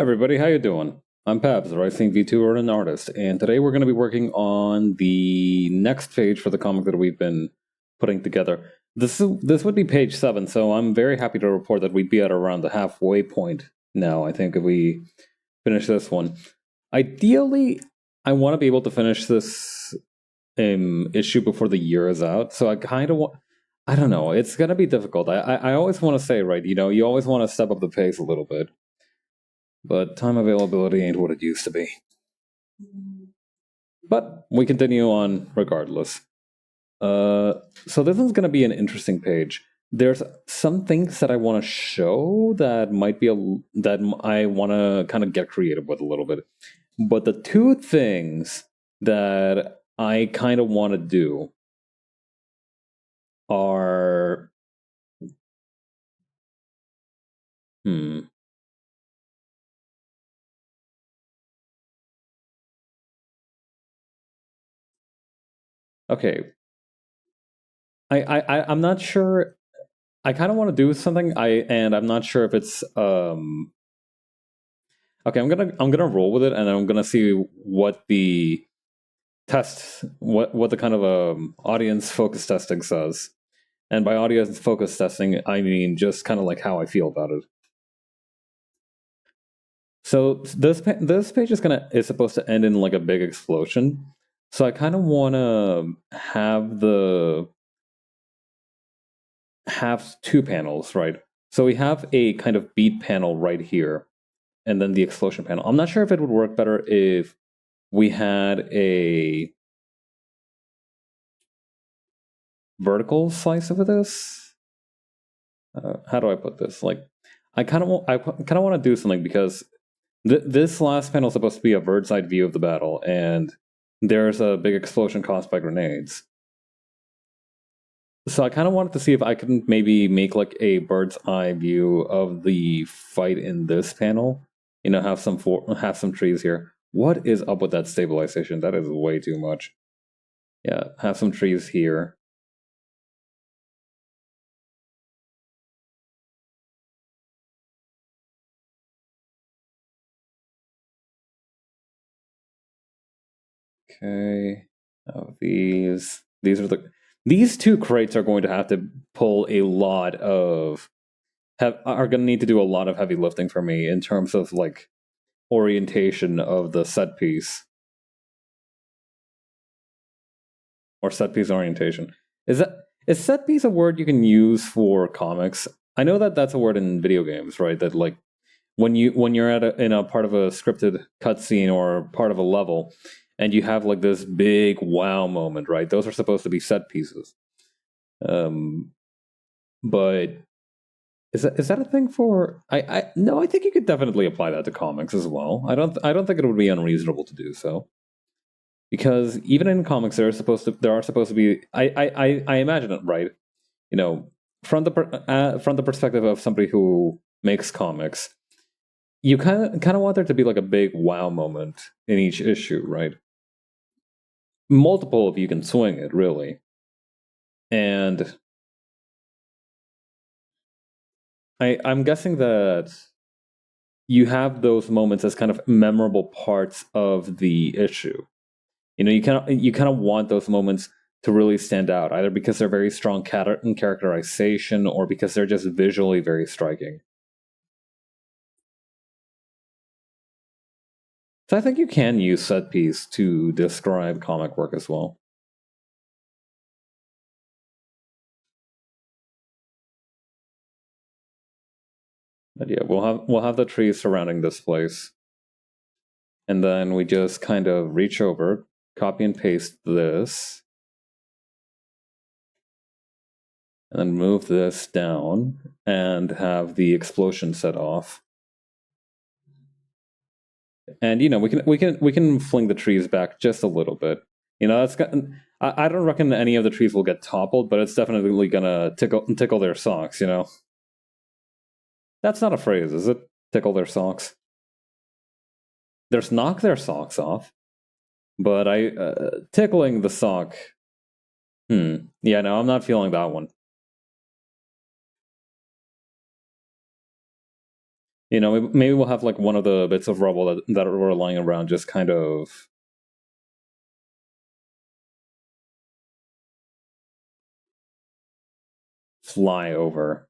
Hi everybody, how you doing? I'm Pabs, a Rising VTuber and an artist, and today we're going to be working on the next page for the comic that we've been putting together. This would be page 7, so I'm very happy to report that we'd be at around the halfway point now, I think, if we finish this one. Ideally, I want to be able to finish this issue before the year is out, so I kind of want... I don't know, it's going to be difficult. I always want to say, right, you always want to step up the pace a little bit. But time availability ain't what it used to be. But we continue on regardless. So this is going to be an interesting page. There's some things that I want to show that might be that I want to kind of get creative with a little bit. But the two things that I kind of want to do are... Okay. I'm not sure. I kind of want to do something. And I'm not sure if it's okay. I'm gonna roll with it, and I'm gonna see what the test, what the kind of audience focus testing says. And by audience focus testing, I mean just kind of like how I feel about it. So this page is supposed to end in like a big explosion. So I kind of want to have two panels, right? So we have a kind of beat panel right here, and then the explosion panel. I'm not sure if it would work better if we had a vertical slice of this. How do I put this? Like, I kind of want to do something because this last panel is supposed to be a bird's eye view of the battle, and there's a big explosion caused by grenades. So I kind of wanted to see if I could maybe make like a bird's eye view of the fight in this panel. You know, have some trees here. What is up with that stabilization? That is way too much. Yeah, have some trees here. Okay. Oh, these are these two crates are going to have to pull a lot of are going to need to do a lot of heavy lifting for me in terms of like orientation of the set piece or set piece orientation. Is set piece a word you can use for comics? I know that that's a word in video games, right? That like when you're in a part of a scripted cutscene or part of a level, and you have like this big wow moment, right? Those are supposed to be set pieces. But is that a thing for? No, I think you could definitely apply that to comics as well. I don't think it would be unreasonable to do so, because even in comics there are supposed to be. I imagine it, right. You know, from the perspective of somebody who makes comics, you kind of want there to be like a big wow moment in each issue, right? Multiple if you can swing it, really. And I'm guessing that you have those moments as kind of memorable parts of the issue. You know, you kind of want those moments to really stand out, either because they're very strong in characterization or because they're just visually very striking. So I think you can use set piece to describe comic work as well. But yeah, we'll have the trees surrounding this place. And then we just kind of reach over, copy and paste this, and then move this down and have the explosion set off. And you know, we can fling the trees back just a little bit. You know, I don't reckon any of the trees will get toppled, but it's definitely gonna tickle their socks. You know, that's not a phrase, is it? Tickle their socks. There's knock their socks off, but tickling the sock. Yeah, no, I'm not feeling that one. You know, maybe we'll have like one of the bits of rubble that are lying around just kind of fly over.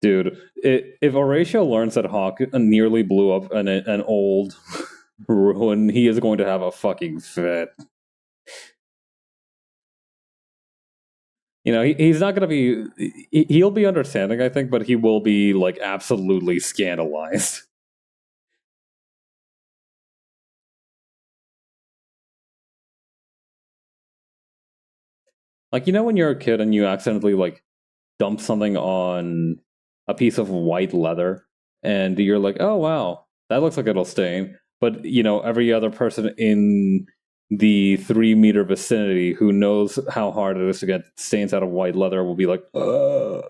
Dude, if Horatio learns that Hawk nearly blew up an old ruin, he is going to have a fucking fit. You know, he's not going to be. He'll be understanding, I think, but he will be like absolutely scandalized. Like, you know, when you're a kid and you accidentally like dump something on a piece of white leather, and you're like, "Oh wow, that looks like it'll stain." But you know, every other person in the 3 meter vicinity who knows how hard it is to get stains out of white leather will be like, "Ugh."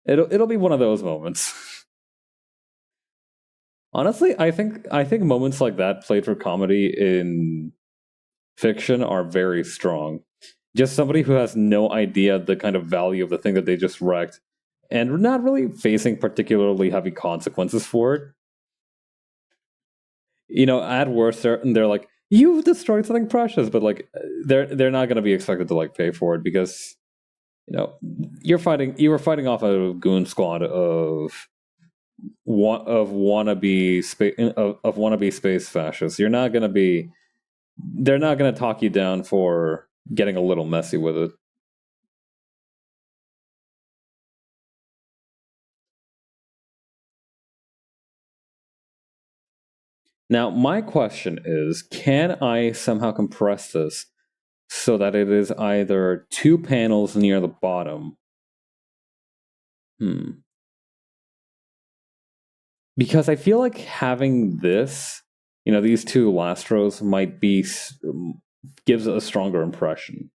It'll be one of those moments. Honestly, I think moments like that played for comedy in fiction are very strong. Just somebody who has no idea the kind of value of the thing that they just wrecked and not really facing particularly heavy consequences for it. You know, at worst, they're like, "You've destroyed something precious," but like, they're not going to be expected to like pay for it because you know you were fighting off a goon squad of wannabe space fascists. You're not going to be they're not going to talk you down for getting a little messy with it. Now, my question is, can I somehow compress this so that it is either two panels near the bottom? Hmm. Because I feel like having this, you know, these two last rows might be gives a stronger impression.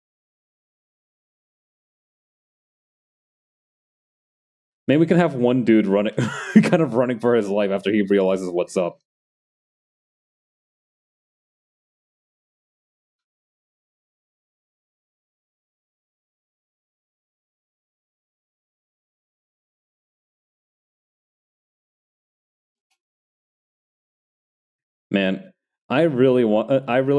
Maybe we can have one dude running, kind of running for his life after he realizes what's up. Man, I really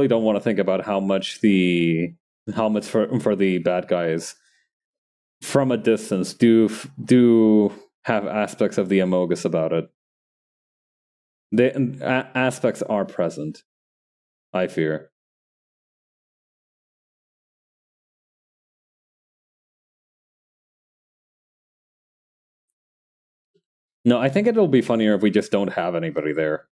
don't want to think about how much the helmets for the bad guys from a distance do have aspects of the Amogus about it. Aspects are present, I fear. No, I think it'll be funnier if we just don't have anybody there.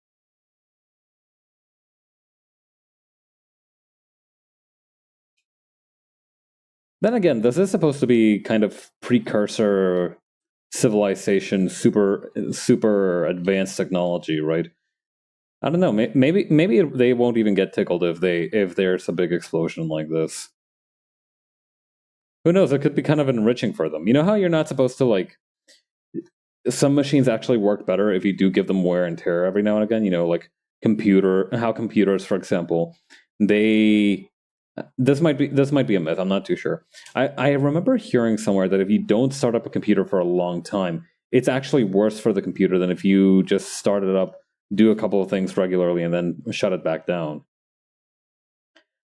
Then again, this is supposed to be kind of precursor civilization, super advanced technology, right? I don't know. Maybe they won't even get tickled if there's a big explosion like this. Who knows? It could be kind of enriching for them. You know how you're not supposed to like some machines actually work better if you do give them wear and tear every now and again. You know, like computers, for example, they this might be a myth. I'm not too sure. I remember hearing somewhere that if you don't start up a computer for a long time, it's actually worse for the computer than if you just start it up, do a couple of things regularly, and then shut it back down.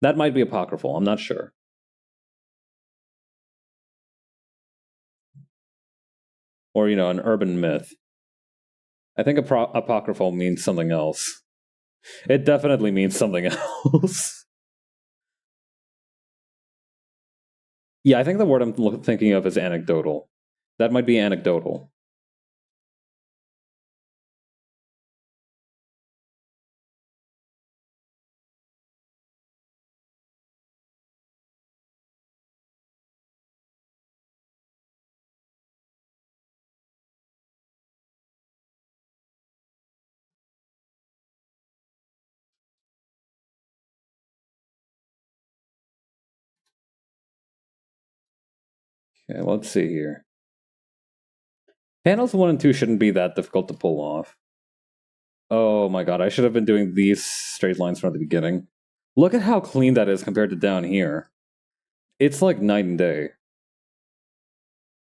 That might be apocryphal. I'm not sure. Or, you know, an urban myth. I think apocryphal means something else. It definitely means something else. Yeah, I think the word I'm thinking of is anecdotal. That might be anecdotal. Okay, let's see here. Panels 1 and 2 shouldn't be that difficult to pull off. Oh my god, I should have been doing these straight lines from the beginning. Look at how clean that is compared to down here. It's like night and day.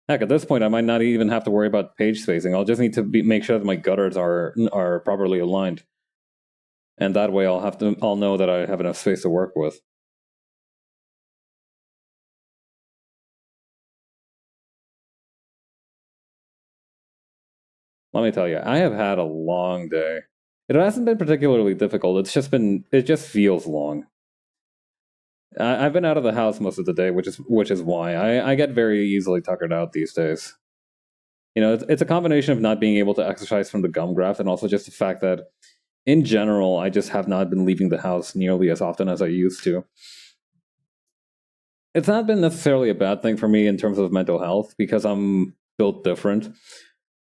Heck, at this point, I might not even have to worry about page spacing. I'll just need to make sure that my gutters are properly aligned, and that way I'll know that I have enough space to work with. Let me tell you, I have had a long day. It hasn't been particularly difficult. It just feels long. I've been out of the house most of the day, which is why I get very easily tuckered out these days. You know, it's a combination of not being able to exercise from the gum graft, and also just the fact that, in general, I just have not been leaving the house nearly as often as I used to. It's not been necessarily a bad thing for me in terms of mental health because I'm built different,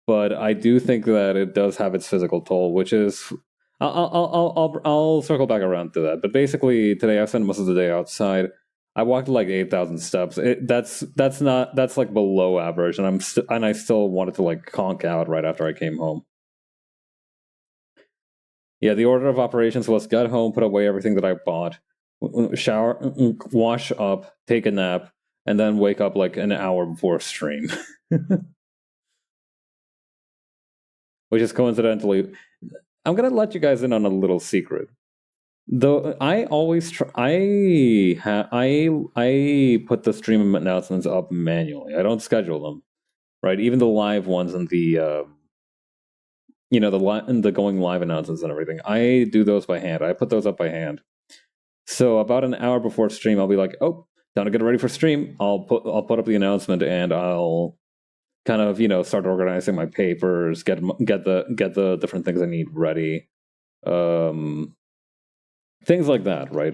but I do think that it does have its physical toll, which is I'll circle back around to that. But basically, today I spent most of the day outside. I walked like 8,000 steps. That's like below average, and I still wanted to like conk out right after I came home. Yeah, the order of operations was get home, put away everything that I bought, shower, wash up, take a nap, and then wake up like an hour before stream. Which is coincidentally, I'm gonna let you guys in on a little secret. Though I always I put the stream announcements up manually. I don't schedule them, right? Even the live ones and the the going live announcements and everything. I do those by hand. I put those up by hand. So about an hour before stream, I'll be like, "Oh, time to get ready for stream." I'll put up the announcement and I'll kind of start organizing my papers, get the different things I need ready, things like that, right?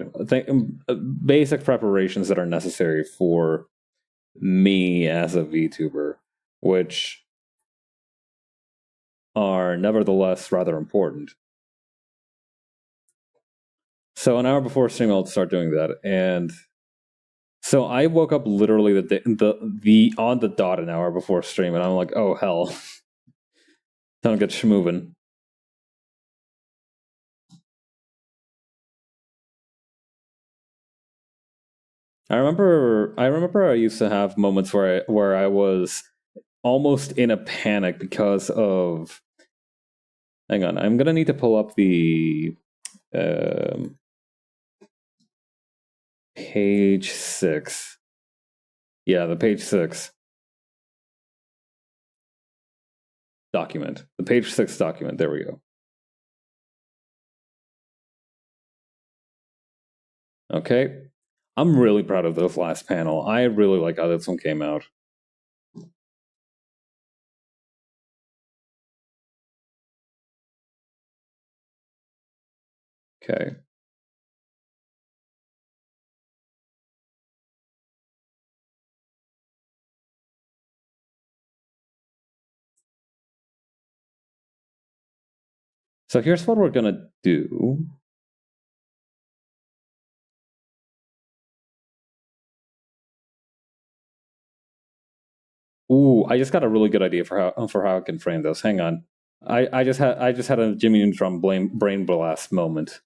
Basic preparations that are necessary for me as a VTuber, which are nevertheless rather important. So an hour before stream, I'll start doing that, and so I woke up literally the on the dot an hour before stream, and I'm like, oh hell, time to get schmovin'. I remember I used to have moments where I was almost in a panic because of. Hang on, I'm gonna need to pull up the um, page 6. Yeah, the page 6 document. The page 6 document. There we go. Okay. I'm really proud of this last panel. I really like how this one came out. Okay. So here's what we're gonna do. Ooh, I just got a really good idea for how I can frame this. Hang on. I just had a Jimmy Neutron brain blast moment.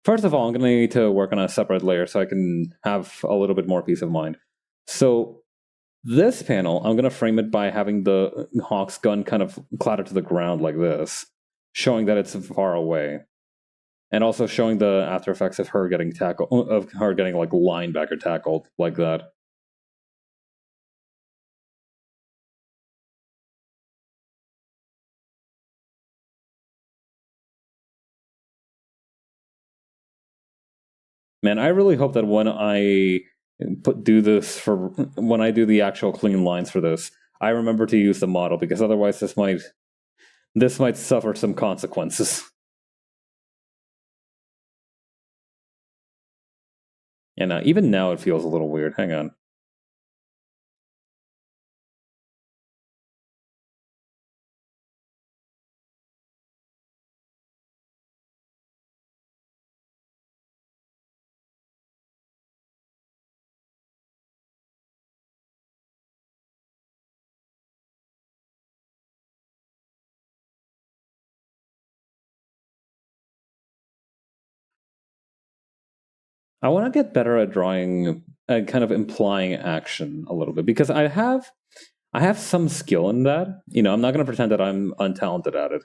First of all, I'm going to need to work on a separate layer so I can have a little bit more peace of mind. So this panel, I'm going to frame it by having the Hawk's gun kind of clatter to the ground like this, showing that it's far away, and also showing the after effects of her getting like linebacker tackled like that. Man, I really hope that when I do the actual clean lines for this, I remember to use the model, because otherwise this might suffer some consequences. And even now it feels a little weird. Hang on. I want to get better at drawing and kind of implying action a little bit, because I have some skill in that. I'm not going to pretend that I'm untalented at it,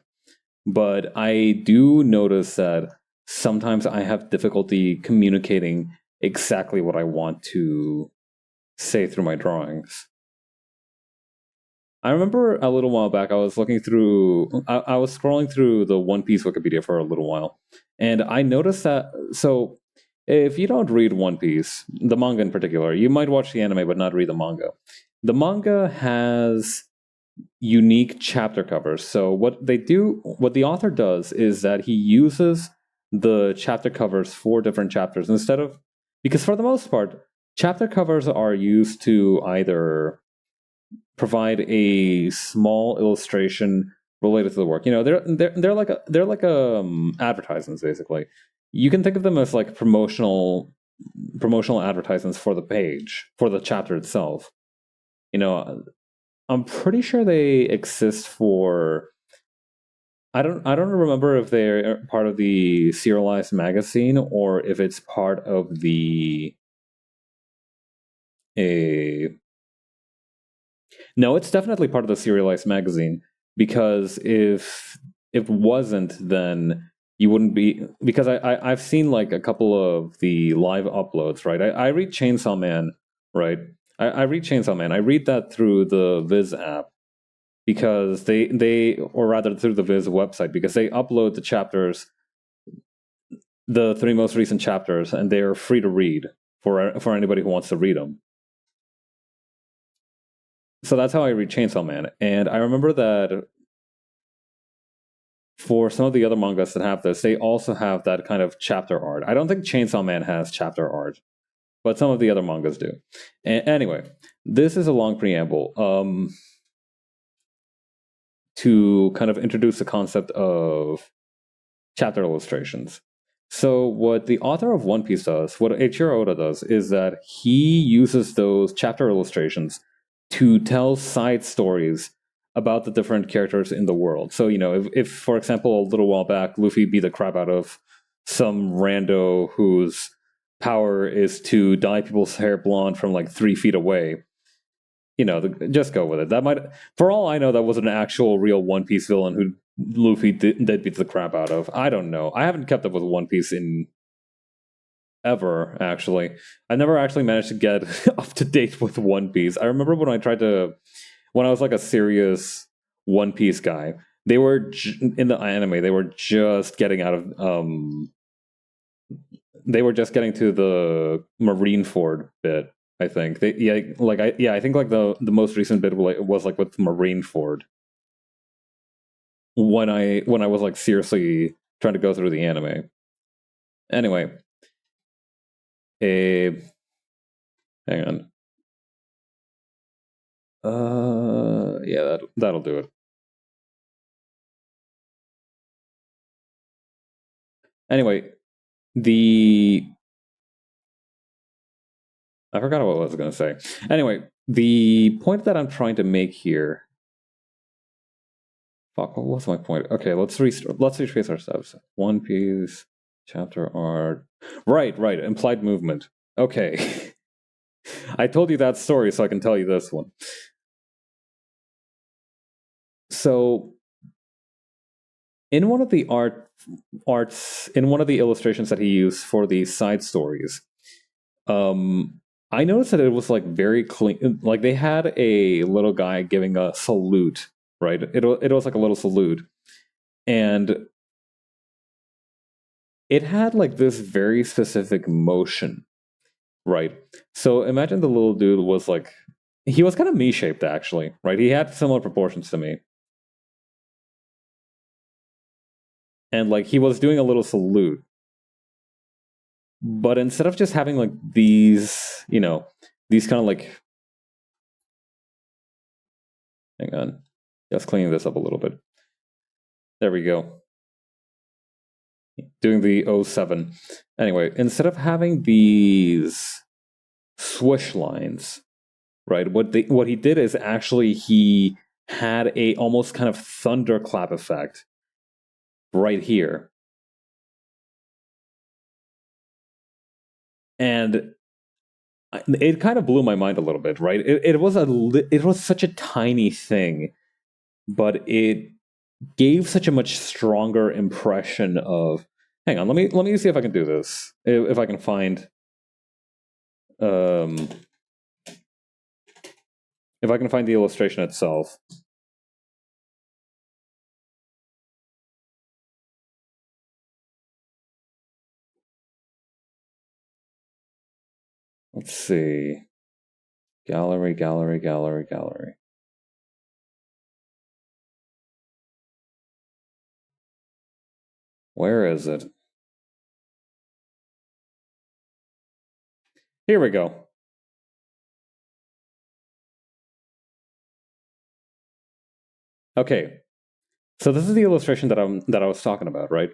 but I do notice that sometimes I have difficulty communicating exactly what I want to say through my drawings. I remember a little while back, I was looking through, I was scrolling through the One Piece Wikipedia for a little while, and I noticed that, so if you don't read One Piece, the manga in particular, you might watch the anime but not read the manga. The manga has unique chapter covers. So what the author does is that he uses the chapter covers for different chapters instead of, because for the most part, chapter covers are used to either provide a small illustration related to the work. They're like advertisements basically. You can think of them as like promotional advertisements for the page, for the chapter itself. I'm pretty sure they exist for. I don't remember if they're part of the serialized magazine or if it's part of the a. No, it's definitely part of the serialized magazine, because if it wasn't, then you wouldn't be, because I've seen like a couple of the live uploads, right? I read Chainsaw Man, right? I read Chainsaw Man. I read that through the Viz app, because they or rather through the Viz website, because they upload the chapters, the three most recent chapters, and they're free to read for anybody who wants to read them. So that's how I read Chainsaw Man, and I remember that for some of the other mangas that have this, they also have that kind of chapter art. I don't think Chainsaw Man has chapter art, but some of the other mangas do. Anyway, this is a long preamble to kind of introduce the concept of chapter illustrations. So what the author of One Piece does, what Eiichiro Oda does, is that he uses those chapter illustrations to tell side stories about the different characters in the world. So, if for example, a little while back, Luffy beat the crap out of some rando whose power is to dye people's hair blonde from like 3 feet away, just go with it. That might, for all I know, that was an actual real One Piece villain who Luffy did beat the crap out of. I don't know. I haven't kept up with One Piece in ever, actually. I never actually managed to get up to date with One Piece. I remember when I was like a serious One Piece guy, they were in the anime, they were just getting out of they were just getting to the Marineford bit. I think I think like the most recent bit was like with Marineford, when I was like seriously trying to go through the anime. Anyway, hang on. Yeah, that'll do it. Anyway, I forgot what I was going to say. Anyway, the point that I'm trying to make here. Fuck, what was my point? Okay, let's retrace our steps. One Piece chapter art. Right. Implied movement. Okay. I told you that story, so I can tell you this one. So, in one of the in one of the illustrations that he used for the side stories, I noticed that it was like very clean. Like they had a little guy giving a salute, right? It was like a little salute, and it had like this very specific motion, right? So imagine the little dude was like, he was kind of me-shaped actually, right? He had similar proportions to me, and like he was doing a little salute, but instead of just having like these kind of like, hang on, just cleaning this up a little bit. There we go. Doing the 07. Anyway, instead of having these swish lines, right? What he did is actually he had a almost kind of thunderclap effect right here. And it kind of blew my mind a little bit, right? It was such a tiny thing, but it gave such a much stronger impression of. Hang on, let me see if I can do this. If I can find, um, if I can find the illustration itself. Let's see. Gallery, gallery, gallery, gallery. Where is it? Here we go. Okay, so this is the illustration that I was talking about, right?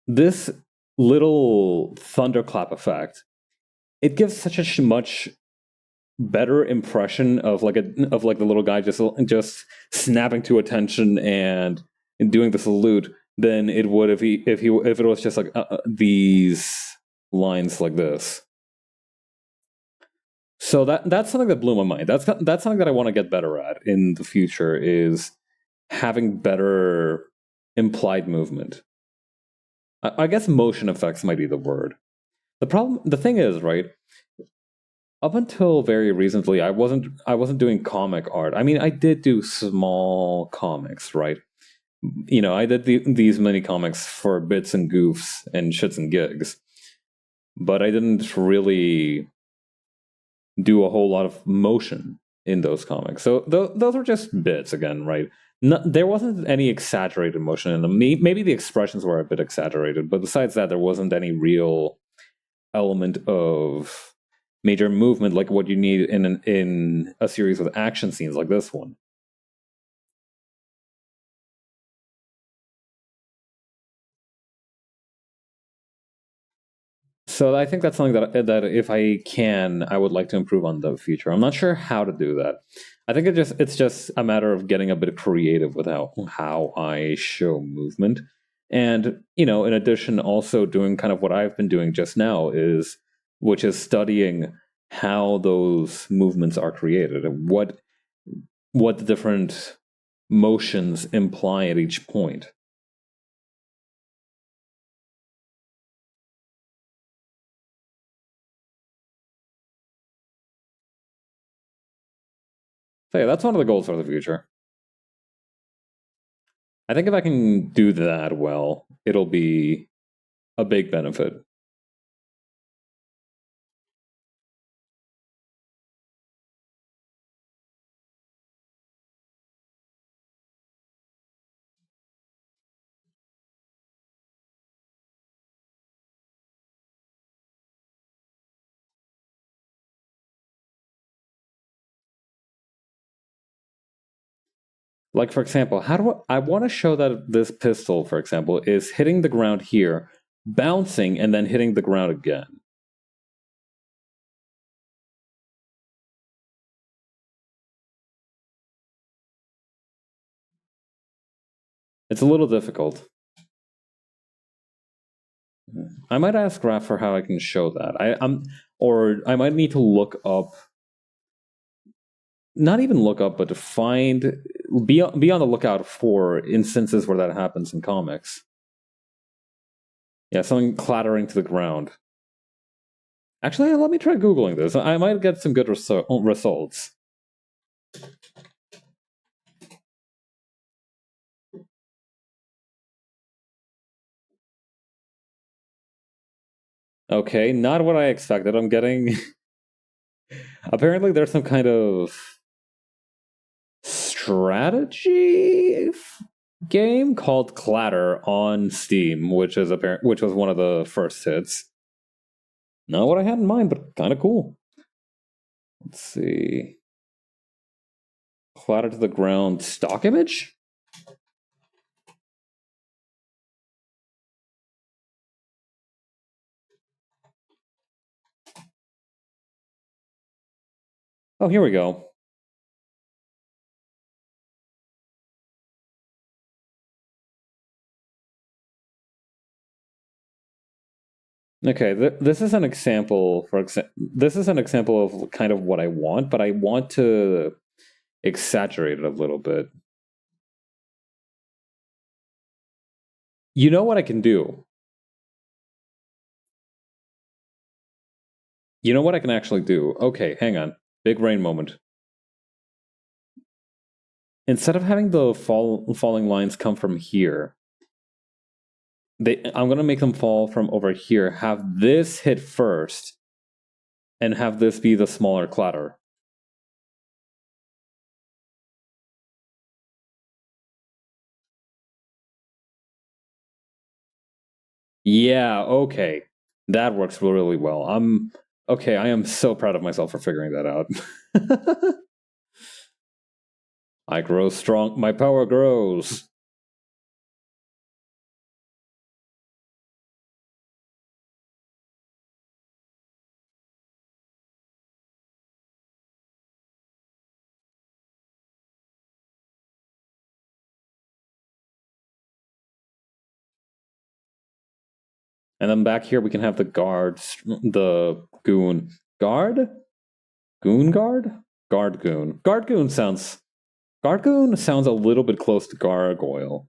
This little thunderclap effect, it gives such a much better impression of like the little guy just snapping to attention and doing the salute than it would if it was just like these lines like this. So that's something that blew my mind. That's something that I want to get better at in the future, is having better implied movement. I guess motion effects might be the word. The thing is, right? Up until very recently, I wasn't doing comic art. I mean, I did do small comics, right? You know, I did these mini comics for bits and goofs and shits and gigs, but I didn't really do a whole lot of motion in those comics. So those were just bits again, right? There wasn't any exaggerated motion in them. Maybe the expressions were a bit exaggerated, but besides that, there wasn't any real element of major movement like what you need in a series with action scenes like this one. So I think that's something that if I can, I would like to improve on the future. I'm not sure how to do that. I think it's just a matter of getting a bit creative with how I show movement. And, you know, in addition, also doing kind of what I've been doing just now, which is studying how those movements are created and what the different motions imply at each point. So yeah, that's one of the goals for the future. I think if I can do that well, it'll be a big benefit. Like, for example, how do I want to show that this pistol, for example, is hitting the ground here, bouncing, and then hitting the ground again? It's a little difficult. I might ask Raph for how I can show that. Or I might need to look up, not even look up, but to be on the lookout for instances where that happens in comics. Yeah, something clattering to the ground. Actually, let me try Googling this. I might get some good results. Okay, not what I expected. I'm getting. Apparently, there's some kind of strategy game called Clatter on Steam, which was one of the first hits. Not what I had in mind, but kind of cool. Let's see. Clatter to the ground stock image? Oh, here we go. Okay, this is an example. This is an example of kind of what I want, but I want to exaggerate it a little bit. You know what I can do? You know what I can actually do? Okay, hang on. Big brain moment. Instead of having the falling lines come from here, I'm going to make them fall from over here. Have this hit first, and have this be the smaller clatter. Yeah, okay. That works really well. Okay, I am so proud of myself for figuring that out. I grow strong, my power grows. And then back here we can have the guards, the goon. Guard? Goon guard? Guard goon. Guard goon sounds a little bit close to gargoyle.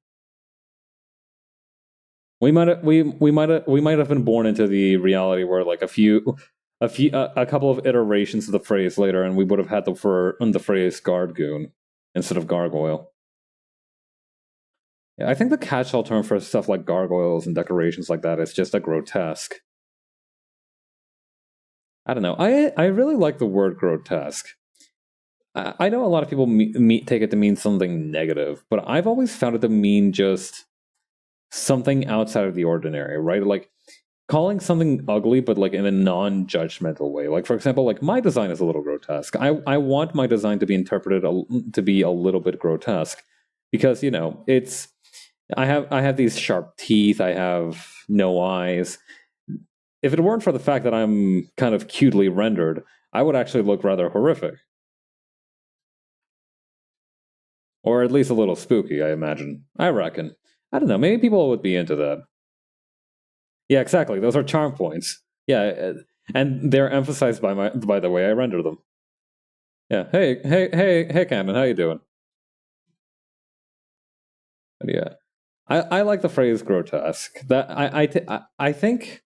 We might have been born into the reality where like a couple of iterations of the phrase later, and we would have had the phrase guard goon instead of gargoyle. Yeah, I think the catch-all term for stuff like gargoyles and decorations like that is just a grotesque. I don't know. I really like the word grotesque. I know a lot of people take it to mean something negative, but I've always found it to mean just something outside of the ordinary, right? Like calling something ugly, but like in a non-judgmental way. Like for example, like my design is a little grotesque. I want my design to be interpreted to be a little bit grotesque because it's I have these sharp teeth. I have no eyes. If it weren't for the fact that I'm kind of cutely rendered, I would actually look rather horrific. Or at least a little spooky, I imagine. I reckon. I don't know, maybe people would be into that. Yeah, exactly. Those are charm points. Yeah, and they're emphasized by the way I render them. Yeah. Hey, Canon, how you doing? But yeah, I like the phrase grotesque. That I think,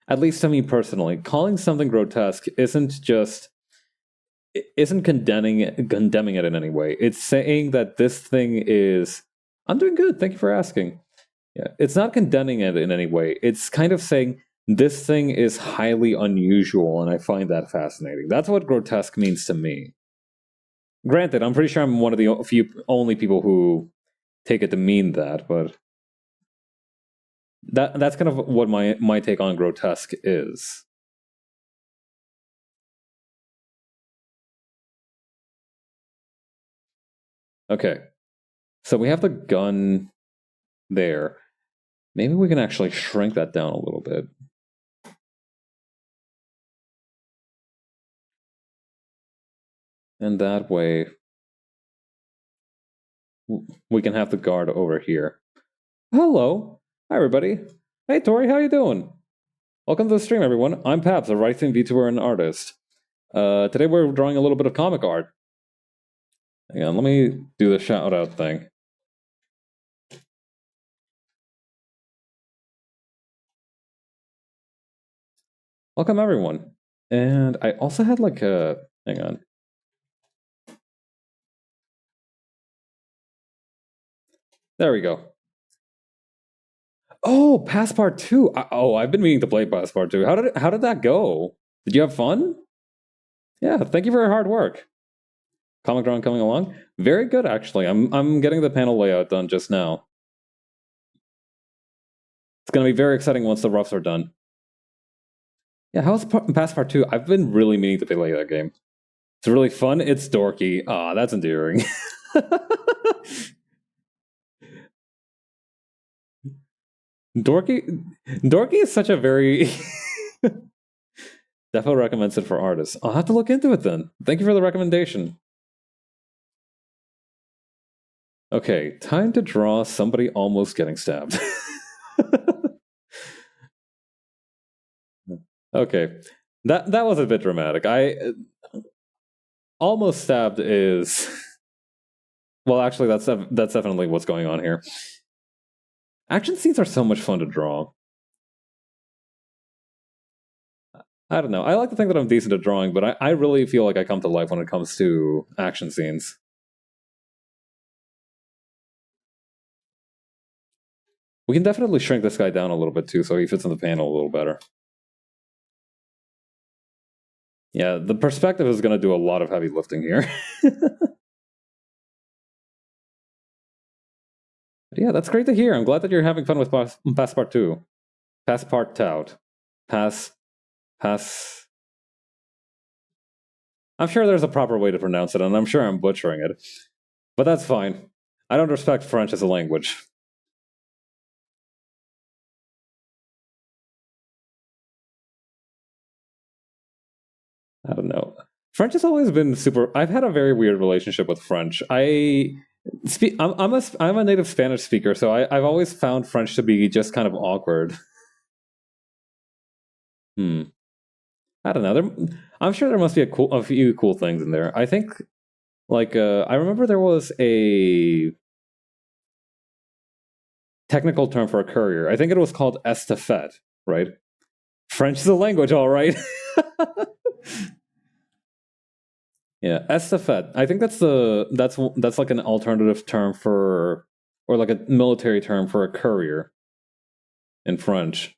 at least to me personally, calling something grotesque isn't condemning it in any way. It's saying that this thing is. I'm doing good. Thank you for asking. Yeah, it's not condemning it in any way. It's kind of saying this thing is highly unusual, and I find that fascinating. That's what grotesque means to me. Granted, I'm pretty sure I'm one of the few only people who take it to mean that, but that's kind of what my take on grotesque is. Okay, so we have the gun there. Maybe we can actually shrink that down a little bit. And that way, we can have the guard over here. Hello. Hi, everybody. Hey, Tori, how you doing? Welcome to the stream, everyone. I'm Paps, a writing VTuber and artist. Today we're drawing a little bit of comic art. Hang on, let me do the shout-out thing. Welcome, everyone. And I also had like a... Hang on. There we go. Oh, Passpart 2. Oh, I've been meaning to play Passpart 2. How did that go? Did you have fun? Yeah, thank you for your hard work. Comic drawing coming along? Very good, actually. I'm getting the panel layout done just now. It's going to be very exciting once the roughs are done. Yeah, how's Passpart 2? I've been really meaning to play that game. It's really fun. It's dorky. Ah, that's endearing. Dorky is such a very... Defo recommends it for artists. I'll have to look into it then. Thank you for the recommendation. Okay, time to draw somebody almost getting stabbed. Okay, that was a bit dramatic. I almost stabbed is well, actually, that's definitely what's going on here. Action scenes are so much fun to draw. I don't know. I like to think that I'm decent at drawing, but I really feel like I come to life when it comes to action scenes. We can definitely shrink this guy down a little bit too, so he fits in the panel a little better. Yeah, the perspective is going to do a lot of heavy lifting here. Yeah, that's great to hear. I'm glad that you're having fun with Passepartout. Passepartout. Pass. Pass. I'm sure there's a proper way to pronounce it, and I'm sure I'm butchering it. But that's fine. I don't respect French as a language. I don't know. French has always been super. I've had a very weird relationship with French. I'm a native Spanish speaker, so I've always found French to be just kind of awkward. Hmm. I don't know. I'm sure there must be a few cool things in there. I think, like, I remember there was a technical term for a courier. I think it was called estafette, right? French is a language, all right. Yeah, estafette. I think that's like an alternative term for, or like a military term for a courier in French.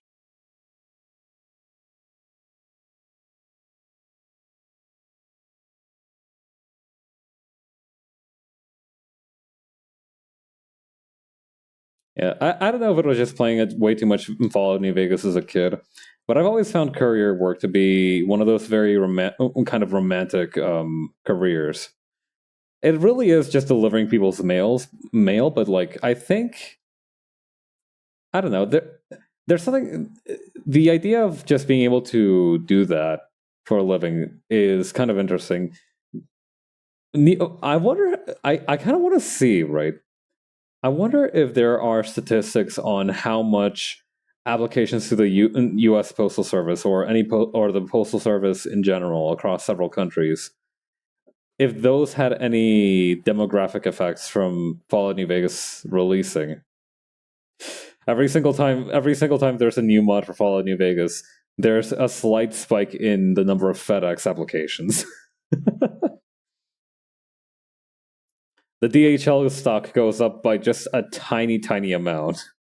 Yeah, I don't know if it was just playing it way too much in Fallout New Vegas as a kid, but I've always found courier work to be one of those very kind of romantic careers. It really is just delivering people's mail, but like I think I don't know. There's something. The idea of just being able to do that for a living is kind of interesting. I wonder. I kind of want to see. Right. I wonder if there are statistics on how much applications to the U.S. Postal Service or or the Postal Service in general across several countries, if those had any demographic effects from Fallout New Vegas releasing. Every single time there's a new mod for Fallout New Vegas, there's a slight spike in the number of FedEx applications. The DHL stock goes up by just a tiny, tiny amount.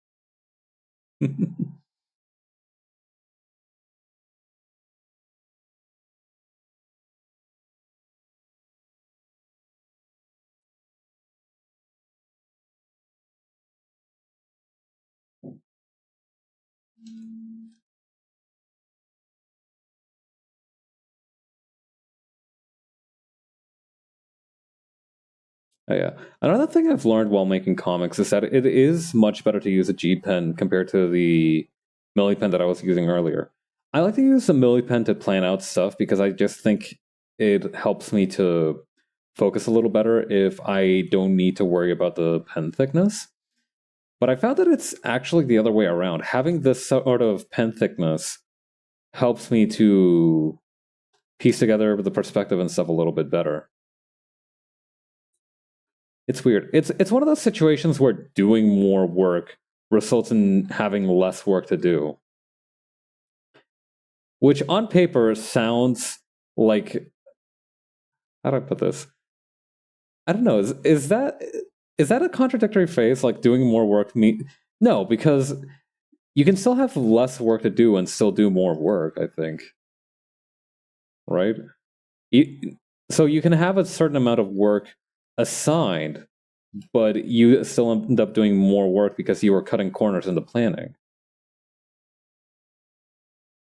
Oh, yeah. Another thing I've learned while making comics is that it is much better to use a G pen compared to the Millie pen that I was using earlier. I like to use the Millie pen to plan out stuff because I just think it helps me to focus a little better if I don't need to worry about the pen thickness. But I found that it's actually the other way around. Having this sort of pen thickness helps me to piece together the perspective and stuff a little bit better. It's weird. It's one of those situations where doing more work results in having less work to do, which on paper sounds like, how do I put this? I don't know. Is that a contradictory phrase? Like doing more work mean no, because you can still have less work to do and still do more work. I think, right? You, so you can have a certain amount of work assigned, but you still end up doing more work because you were cutting corners in the planning.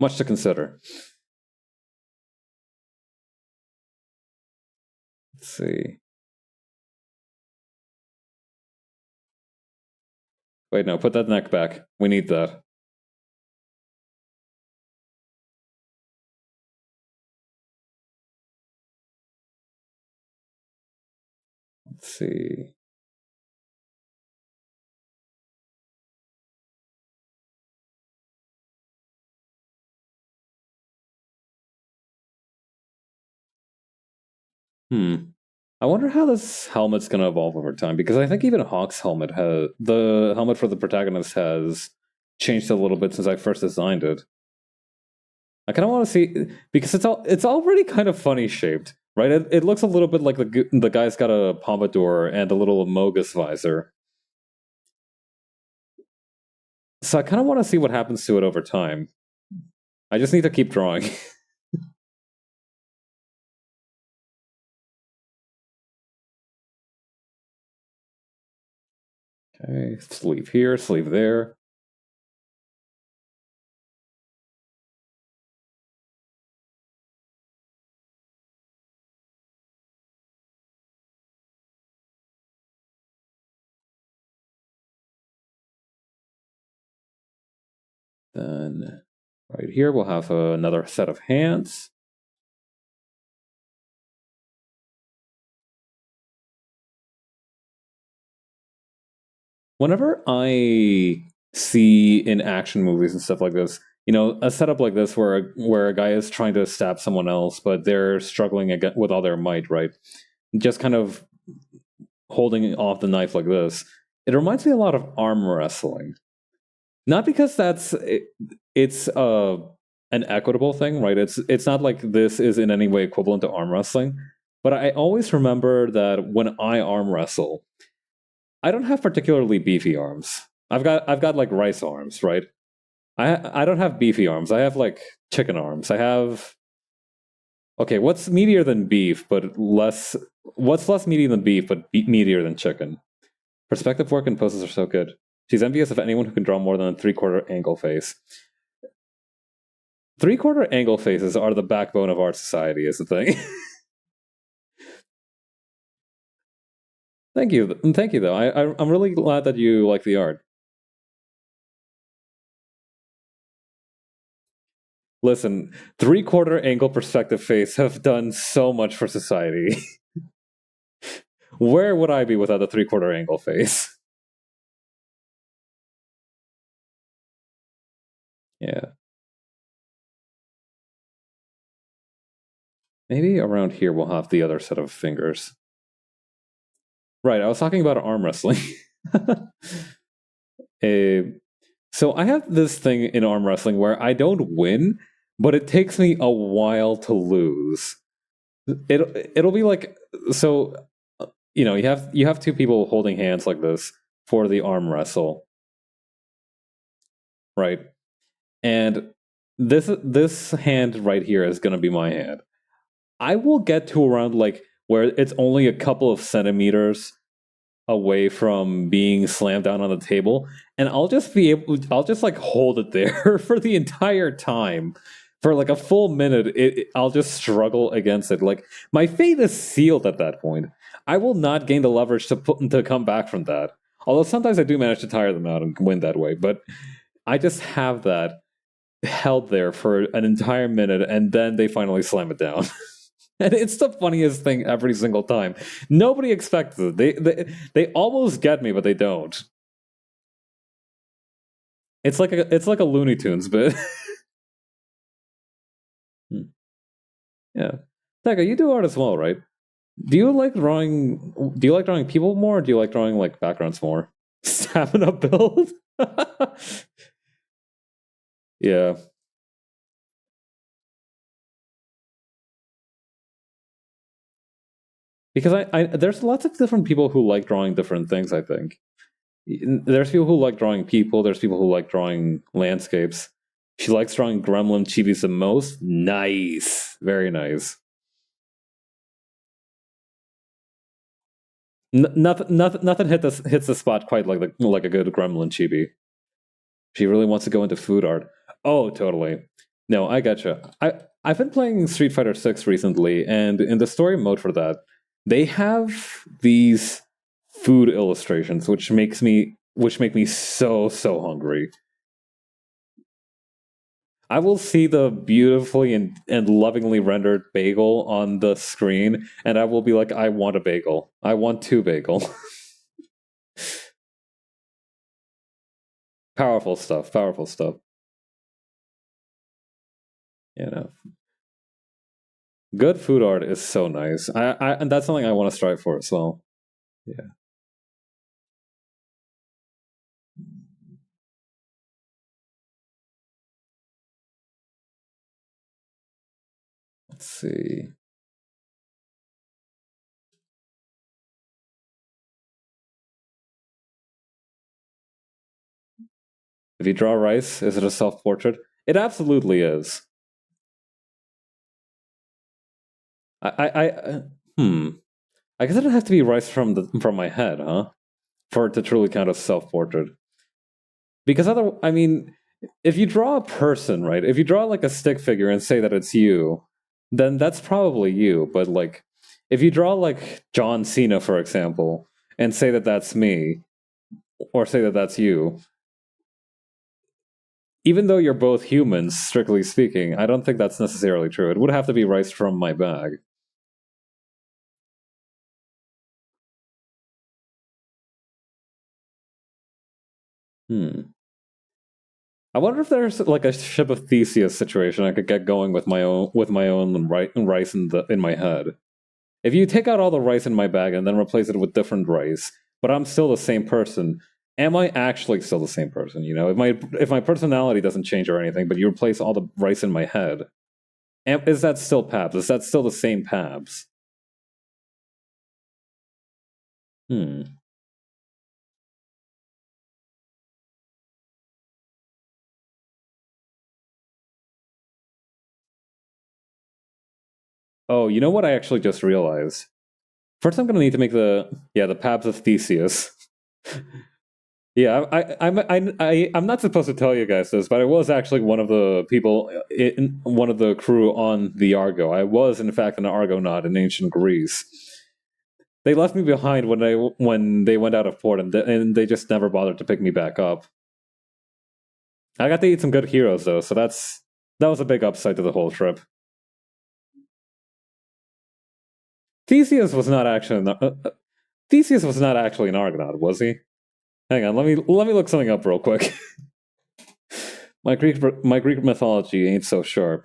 Much to consider. Let's see. Wait, no, put that neck back. We need that. Let's see. I wonder how this helmet's going to evolve over time, because I think even Hawk's helmet has the helmet for the protagonist has changed a little bit since I first designed it. I kind of want to see, because it's already kind of funny shaped, right? It looks a little bit like the guy's got a pompadour and a little Amogus visor. So I kind of want to see what happens to it over time. I just need to keep drawing. Okay, sleeve here, sleeve there. Then right here we'll have another set of hands. Whenever I see in action movies and stuff like this, a setup like this where a guy is trying to stab someone else, but they're struggling with all their might, right? Just kind of holding off the knife like this. It reminds me a lot of arm wrestling. Not because it's an equitable thing, right? It's not like this is in any way equivalent to arm wrestling, but I always remember that when I arm wrestle, I don't have particularly beefy arms. I've got like rice arms, right? I don't have beefy arms. I have like chicken arms. I have okay. What's meatier than beef, but less? What's less meaty than beef, but meatier than chicken? Perspective work and poses are so good. She's envious of anyone who can draw more than a 3/4 angle face. 3/4 angle faces are the backbone of our society, is the thing. Thank you, though. I'm really glad that you like the art. Listen, 3/4 angle perspective face have done so much for society. Where would I be without a 3/4 angle face? Yeah. Maybe around here we'll have the other set of fingers. Right, I was talking about arm wrestling. So I have this thing in arm wrestling where I don't win, but it takes me a while to lose. It'll be like so you have two people holding hands like this for the arm wrestle, right? And this hand right here is going to be my hand. I will get to around like where it's only a couple of centimeters away from being slammed down on the table, and I'll just like hold it there for the entire time. For like a full minute, I'll just struggle against it. Like my fate is sealed at that point. I will not gain the leverage to come back from that. Although sometimes I do manage to tire them out and win that way, but I just have that held there for an entire minute, and then they finally slam it down. And it's the funniest thing every single time. Nobody expects it. They almost get me, but they don't. It's like a Looney Tunes bit. Yeah. Taka, you do art as well, right? Do you like drawing people more, or do you like drawing like backgrounds more? Stamina build? Yeah. Because there's lots of different people who like drawing different things, I think. There's people who like drawing people, there's people who like drawing landscapes. She likes drawing gremlin chibis the most. Nice. Very nice. Nothing hits the spot quite like a good gremlin chibi. She really wants to go into food art. Oh, totally. No, I gotcha. I've been playing Street Fighter 6 recently, and in the story mode for that, they have these food illustrations, which make me so hungry. I will see the beautifully and lovingly rendered bagel on the screen, and I will be like, I want a bagel. I want two bagel. Powerful stuff. Powerful stuff. You know. Good food art is so nice. And that's something I want to strive for as well. Yeah. Let's see. If you draw rice, is it a self-portrait? It absolutely is. Hmm. I guess it would have to be rice from my head, huh? For it to truly count as self-portrait. Because I mean, if you draw a person, right? If you draw like a stick figure and say that it's you, then that's probably you. But like, if you draw like John Cena, for example, and say that that's me, or say that that's you, even though you're both humans, strictly speaking, I don't think that's necessarily true. It would have to be rice from my bag. Hmm. I wonder if there's like a ship of Theseus situation I could get going with my own rice in my head. If you take out all the rice in my bag and then replace it with different rice, but I'm still the same person, am I actually still the same person? You know, if my personality doesn't change or anything, but you replace all the rice in my head, is that still Pabs? Is that still the same Pabs? Hmm. Oh, you know what I actually just realized? First, I'm gonna need to make the Pabs of Theseus. Yeah, I'm not supposed to tell you guys this, but I was actually one of the people in one of the crew on the Argo. I was, in fact, an Argonaut in ancient Greece. They left me behind when they went out of port, and they just never bothered to pick me back up. I got to eat some good heroes though, so that was a big upside to the whole trip. Theseus was not actually Theseus was not actually an Argonaut, was he? Hang on, let me look something up real quick. My Greek mythology ain't so sharp.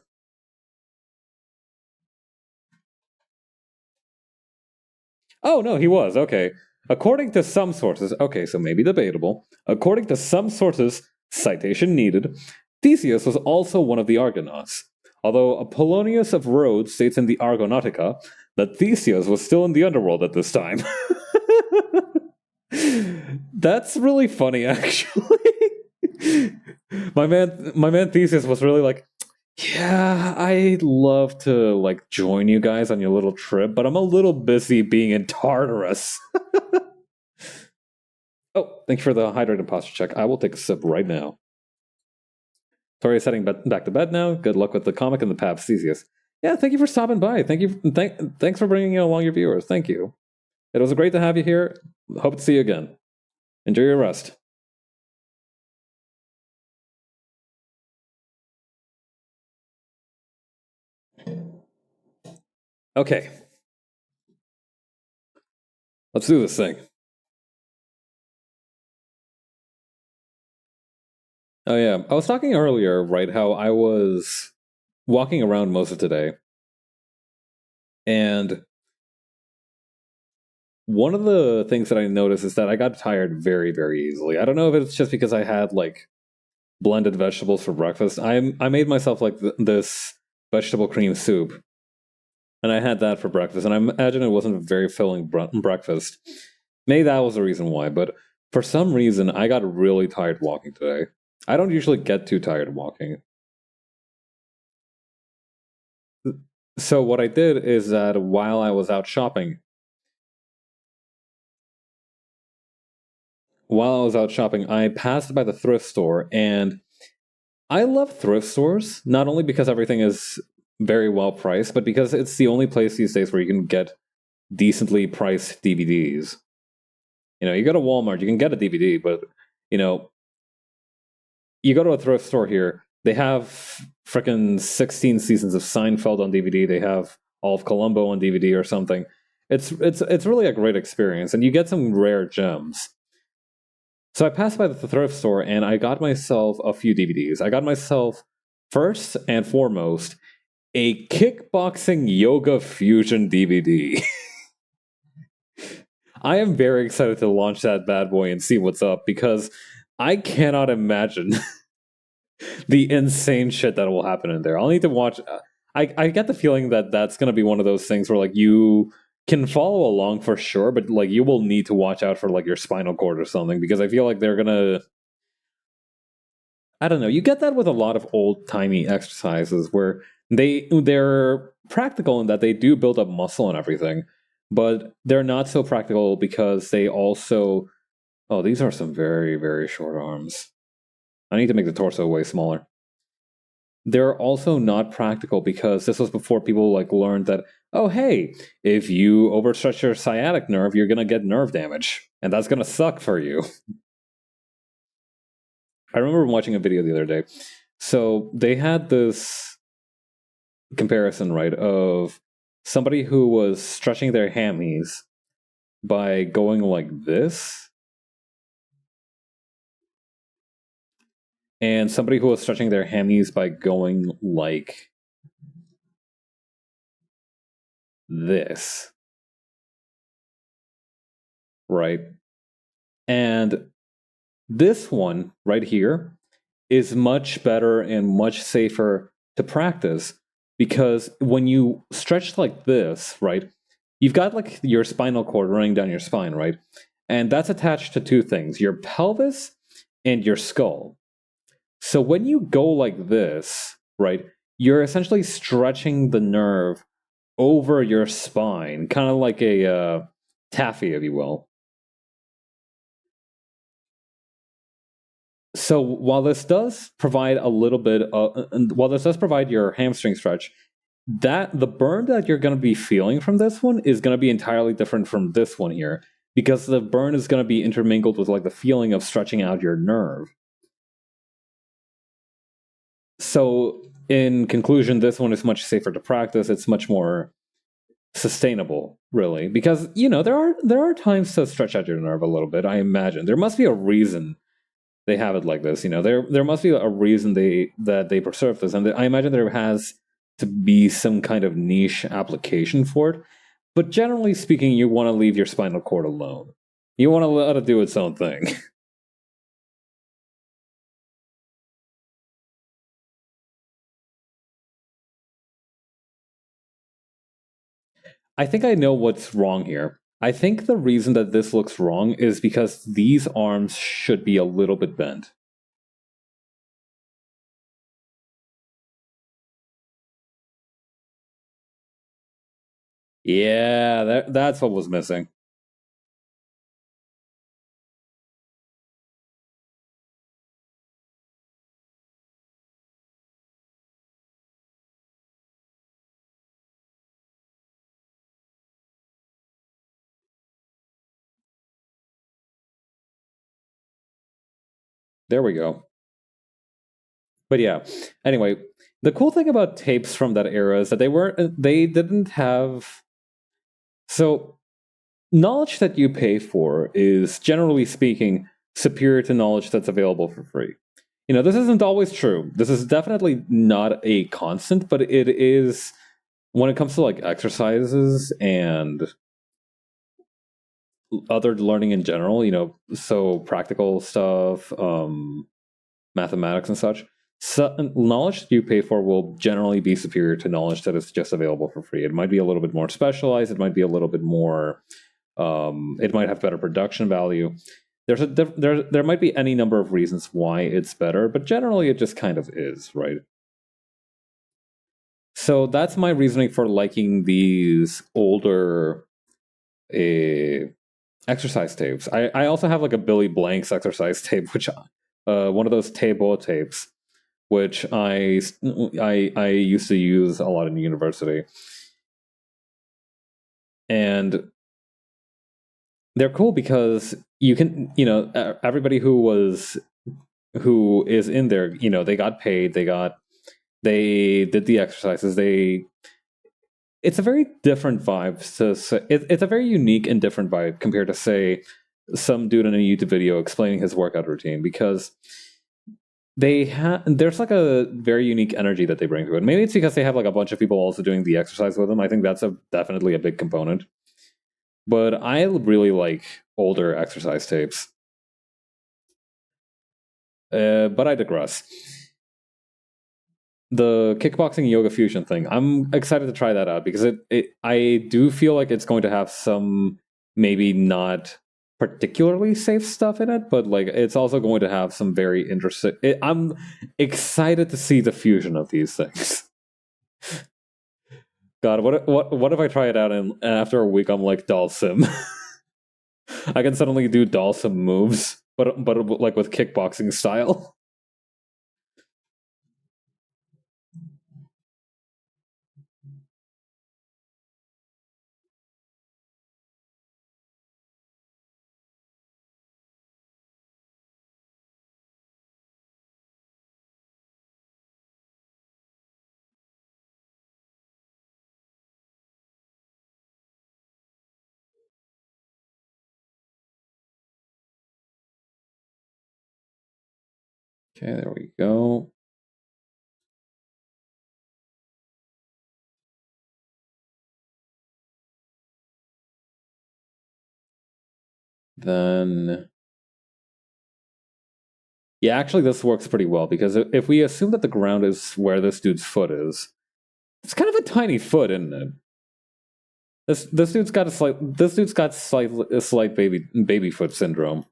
Oh no, he was okay. According to some sources, okay, so maybe debatable. According to some sources, citation needed. Theseus was also one of the Argonauts. Although Apollonius of Rhodes states in the Argonautica that Theseus was still in the underworld at this time. That's really funny, actually. My man Theseus was really like, yeah, I'd love to like join you guys on your little trip, but I'm a little busy being in Tartarus. Oh, thank you for the hydrated posture check. I will take a sip right now. Tori is heading back to bed now. Good luck with the comic and the Pabst Theseus. Yeah, thank you for stopping by. Thanks for bringing along your viewers. Thank you. It was great to have you here. Hope to see you again. Enjoy your rest. Okay, let's do this thing. Oh yeah, I was talking earlier, right? How I was walking around most of today, and one of the things that I noticed is that I got tired very, very easily. I don't know if it's just because I had like blended vegetables for breakfast. I made myself like this vegetable cream soup, and I had that for breakfast. And I imagine it wasn't a very filling breakfast. Maybe that was the reason why. But for some reason, I got really tired walking today. I don't usually get too tired walking. So what I did is that while I was out shopping, I passed by the thrift store, and I love thrift stores, not only because everything is very well priced, but because it's the only place these days where you can get decently priced DVDs. You know, you go to Walmart, you can get a DVD, but you know, you go to a thrift store here, they have freaking 16 seasons of Seinfeld on DVD. They have all of Columbo on DVD or something. It's really a great experience, and you get some rare gems. So I passed by the thrift store and I got myself a few DVDs. I got myself first and foremost a kickboxing yoga fusion DVD. I am very excited to launch that bad boy and see what's up, because I cannot imagine the insane shit that will happen in there. I'll need to watch. I get the feeling that that's going to be one of those things where like you can follow along for sure, but like you will need to watch out for like your spinal cord or something, because I feel like they're gonna. I don't know. You get that with a lot of old timey exercises where they're practical in that they do build up muscle and everything, but they're not so practical because they also. Oh, these are some very, very short arms. I need to make the torso way smaller. They're also not practical because this was before people like learned that, oh hey, if you overstretch your sciatic nerve, you're gonna get nerve damage, and that's gonna suck for you. I remember watching a video the other day. So they had this comparison, right, of somebody who was stretching their hammies by going like this, and somebody who was stretching their hammies by going like this, right? And this one right here is much better and much safer to practice, because when you stretch like this, right, you've got like your spinal cord running down your spine, right? And that's attached to two things, your pelvis and your skull. So when you go like this, right, you're essentially stretching the nerve over your spine, kind of like a taffy, if you will. So while this does provide a little bit of, while this does provide your hamstring stretch, that the burn that you're going to be feeling from this one is going to be entirely different from this one here, because the burn is going to be intermingled with like the feeling of stretching out your nerve. So in conclusion, this one is much safer to practice. It's much more sustainable, really, because you know there are times to stretch out your nerve a little bit. I imagine there must be a reason they have it like this. You know, there must be a reason that they preserve this, and I imagine there has to be some kind of niche application for it. But generally speaking, you want to leave your spinal cord alone. You want to let it do its own thing. I think I know what's wrong here. I think the reason that this looks wrong is because these arms should be a little bit bent. Yeah, that's what was missing. There we go. But yeah, anyway, the cool thing about tapes from that era is that they didn't have. So knowledge that you pay for is, generally speaking, superior to knowledge that's available for free. You know, this isn't always true. This is definitely not a constant, but it is when it comes to like exercises and other learning in general, you know, so practical stuff, mathematics and such. So, knowledge that you pay for will generally be superior to knowledge that is just available for free. It might be a little bit more specialized. It might be a little bit more. It might have better production value. There might be any number of reasons why it's better, but generally it just kind of is, right? So that's my reasoning for liking these older exercise tapes. I also have like a Billy Blanks exercise tape, which one of those table tapes, which I used to use a lot in university, and they're cool because you can, you know, everybody who is in there, you know, they got paid, they did the exercises, it's a very different vibe. It's a very unique and different vibe compared to, say, some dude in a YouTube video explaining his workout routine, because there's like a very unique energy that they bring to it. Maybe it's because they have like a bunch of people also doing the exercise with them. I think that's definitely a big component. But I really like older exercise tapes. But I digress. The kickboxing yoga fusion thing, I'm excited to try that out because I do feel like it's going to have some maybe not particularly safe stuff in it, but like it's also going to have some very interesting. I'm excited to see the fusion of these things. God, what if I try it out and after a week I'm like Dalsim? I can suddenly do Dalsim moves, but like with kickboxing style. Okay, there we go. Then, yeah, actually, this works pretty well because if we assume that the ground is where this dude's foot is, it's kind of a tiny foot, isn't it? This dude's got a slight baby foot syndrome.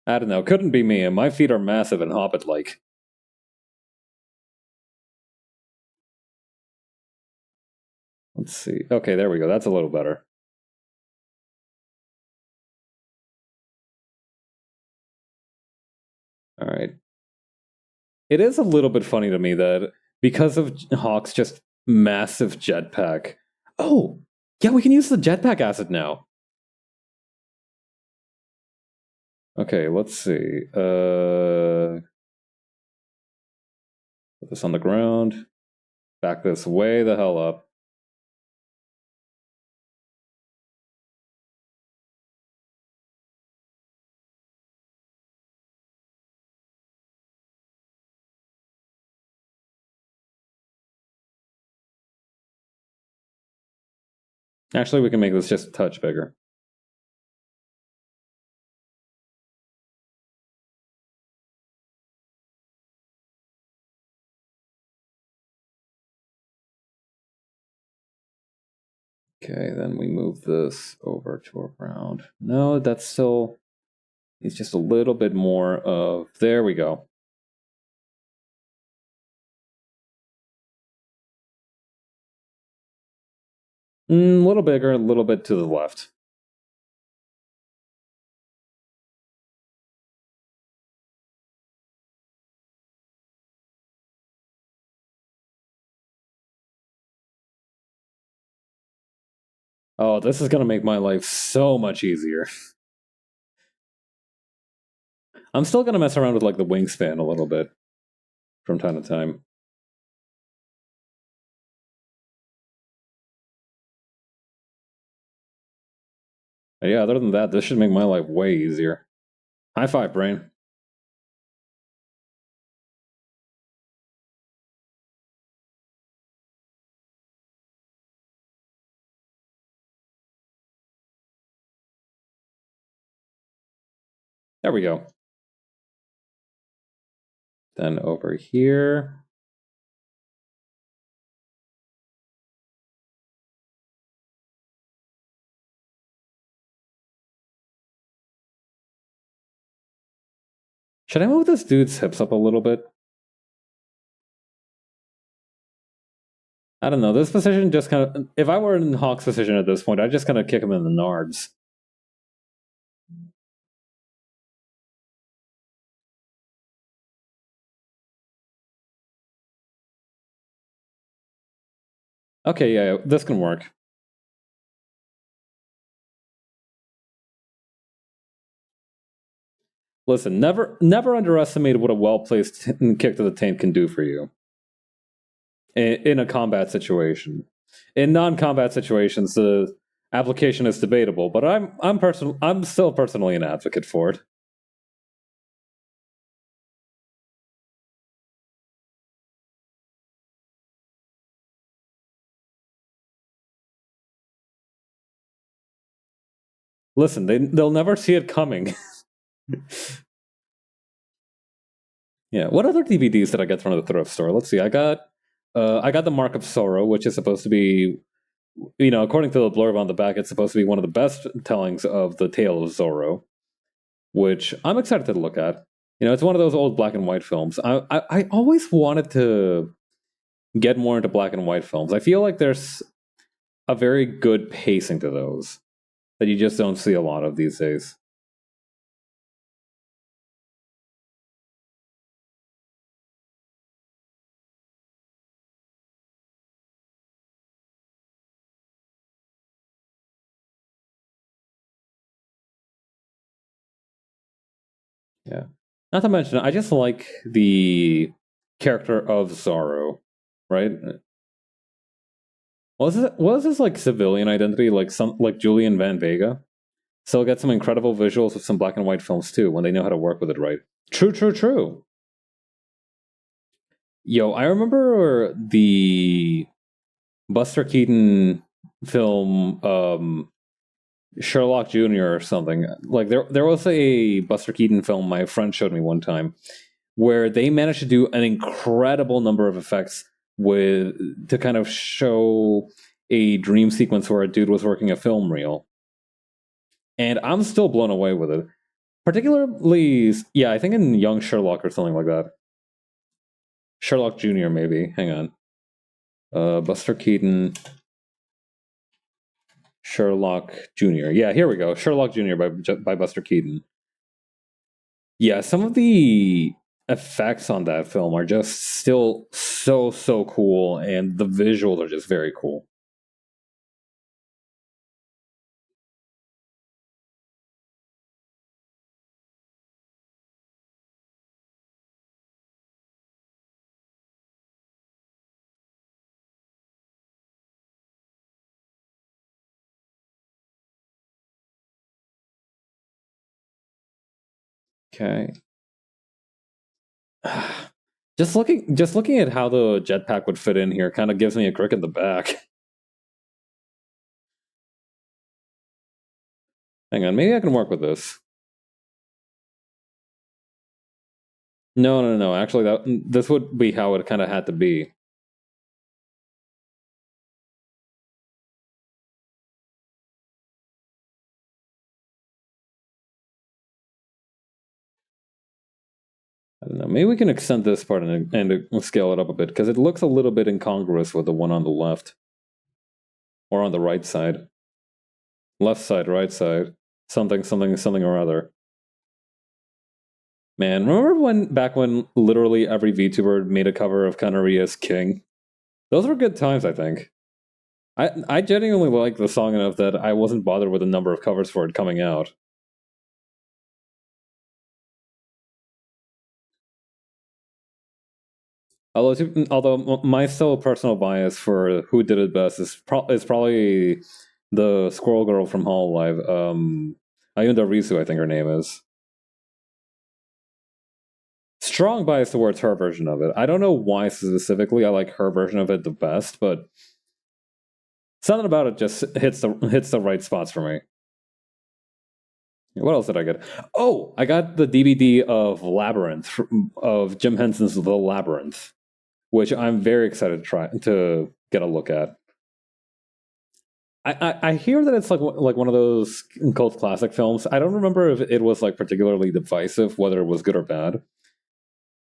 I don't know. Couldn't be me. And my feet are massive and hobbit-like. Let's see. Okay, there we go. That's a little better. All right. It is a little bit funny to me that because of Hawk's just massive jetpack. Oh, yeah, we can use the jetpack asset now. Okay, let's see. Put this on the ground. Back this way the hell up. Actually, we can make this just a touch bigger. Okay, then we move this over to around. No, that's still... It's just a little bit more of... There we go. A little bigger, a little bit to the left. Oh, this is going to make my life so much easier. I'm still going to mess around with like the wingspan a little bit from time to time. But yeah, other than that, this should make my life way easier. High five, brain. There we go. Then over here. Should I move this dude's hips up a little bit? I don't know. This position just kind of... If I were in Hawk's position at this point, I'd just kind of kick him in the nards. Okay, yeah, this can work. Listen, never underestimate what a well-placed kick to the taint can do for you. In a combat situation. In non-combat situations, application is debatable, but I'm still personally an advocate for it. Listen, they'll never see it coming. Yeah. What other DVDs did I get from the thrift store? Let's see. I got the Mark of Sorrow, which is supposed to be, according to the blurb on the back, it's supposed to be one of the best tellings of the tale of Zorro, which I'm excited to look at. It's one of those old black and white films. I always wanted to get more into black and white films. I feel like there's a very good pacing to those that you just don't see a lot of these days. Yeah. Not to mention, I just like the character of Zorro, right? Was his like civilian identity like Julian Van Vega? So get some incredible visuals of some black and white films too when they know how to work with it right. True, true, true. Yo, I remember the Buster Keaton film Sherlock Jr. or something. Like there was a Buster Keaton film my friend showed me one time where they managed to do an incredible number of effects with to kind of show a dream sequence where a dude was working a film reel. And I'm still blown away with it. Particularly, yeah, I think in Young Sherlock or something like that. Sherlock Jr. maybe. Hang on. Buster Keaton, Sherlock Jr. Yeah, here we go. Sherlock Jr. by Buster Keaton. Yeah, some of the effects on that film are just still so cool, and the visuals are just very cool. Okay. Just looking at how the jetpack would fit in here kind of gives me a crick in the back. Hang on, maybe I can work with this. No. Actually, this would be how it kind of had to be. I don't know. Maybe we can extend this part and scale it up a bit because it looks a little bit incongruous with the one on the left or on the right side. Left side, right side, something or other. Man, remember when literally every VTuber made a cover of Canaria's King? Those were good times, I think. I genuinely like the song enough that I wasn't bothered with the number of covers for it coming out. Although my still personal bias for who did it best is probably the Squirrel Girl from Hololive, Ayunda Risu, I think her name is. Strong bias towards her version of it. I don't know why specifically I like her version of it the best, but something about it just hits the right spots for me. What else did I get? Oh, I got the DVD of Labyrinth of Jim Henson's The Labyrinth, which I'm very excited to get a look at. I hear that it's like one of those cult classic films. I don't remember if it was like particularly divisive, whether it was good or bad.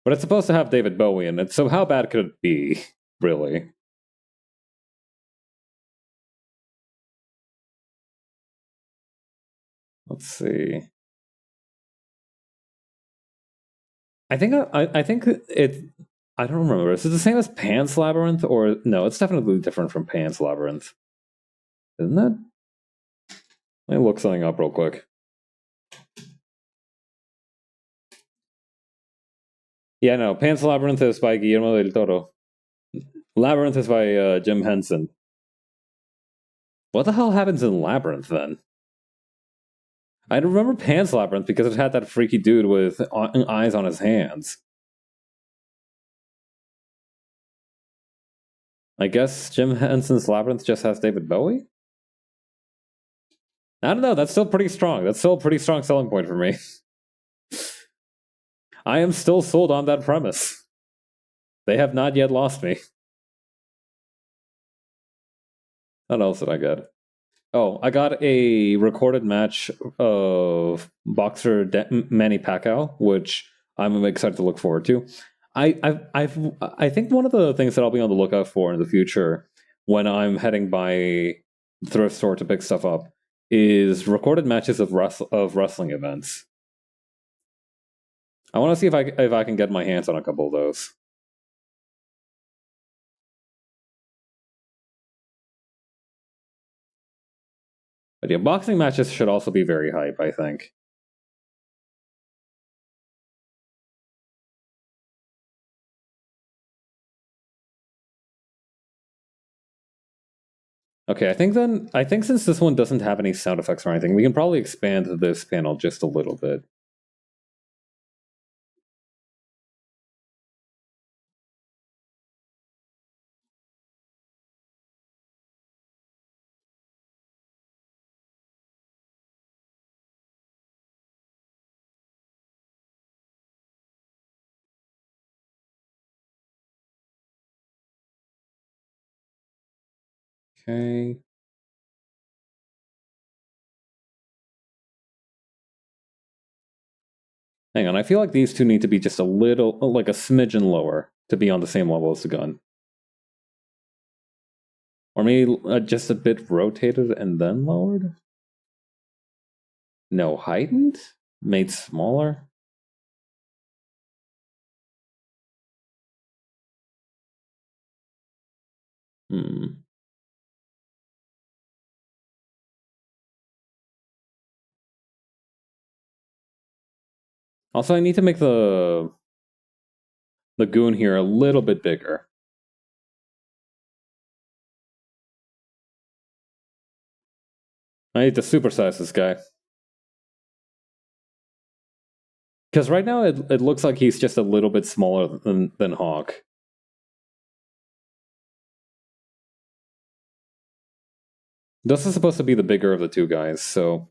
But it's supposed to have David Bowie in it, so how bad could it be, really? Let's see. I think it. I don't remember. Is it the same as Pan's Labyrinth, or no? It's definitely different from Pan's Labyrinth, isn't it? Let me look something up real quick. Yeah, no. Pan's Labyrinth is by Guillermo del Toro. Labyrinth is by Jim Henson. What the hell happens in Labyrinth then? I remember Pan's Labyrinth because it had that freaky dude with eyes on his hands. I guess Jim Henson's Labyrinth just has David Bowie? I don't know, that's still pretty strong. That's still a pretty strong selling point for me. I am still sold on that premise. They have not yet lost me. What else did I get? Oh, I got a recorded match of boxer Manny Pacquiao, which I'm excited to look forward to. I think one of the things that I'll be on the lookout for in the future when I'm heading by the thrift store to pick stuff up is recorded matches of wrestling events. I want to see if I can get my hands on a couple of those. But yeah, boxing matches should also be very hype, I think. Okay, I think since this one doesn't have any sound effects or anything, we can probably expand this panel just a little bit. Okay. Hang on, I feel like these two need to be just a little, like a smidgen lower to be on the same level as the gun. Or maybe just a bit rotated and then lowered? No, heightened? Made smaller? Hmm. Also, I need to make the goon here a little bit bigger. I need to supersize this guy. Because right now it looks like he's just a little bit smaller than Hawk. This is supposed to be the bigger of the two guys, so...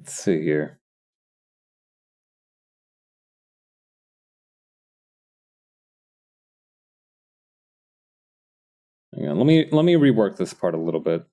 Let's see here. Hang on, let me rework this part a little bit.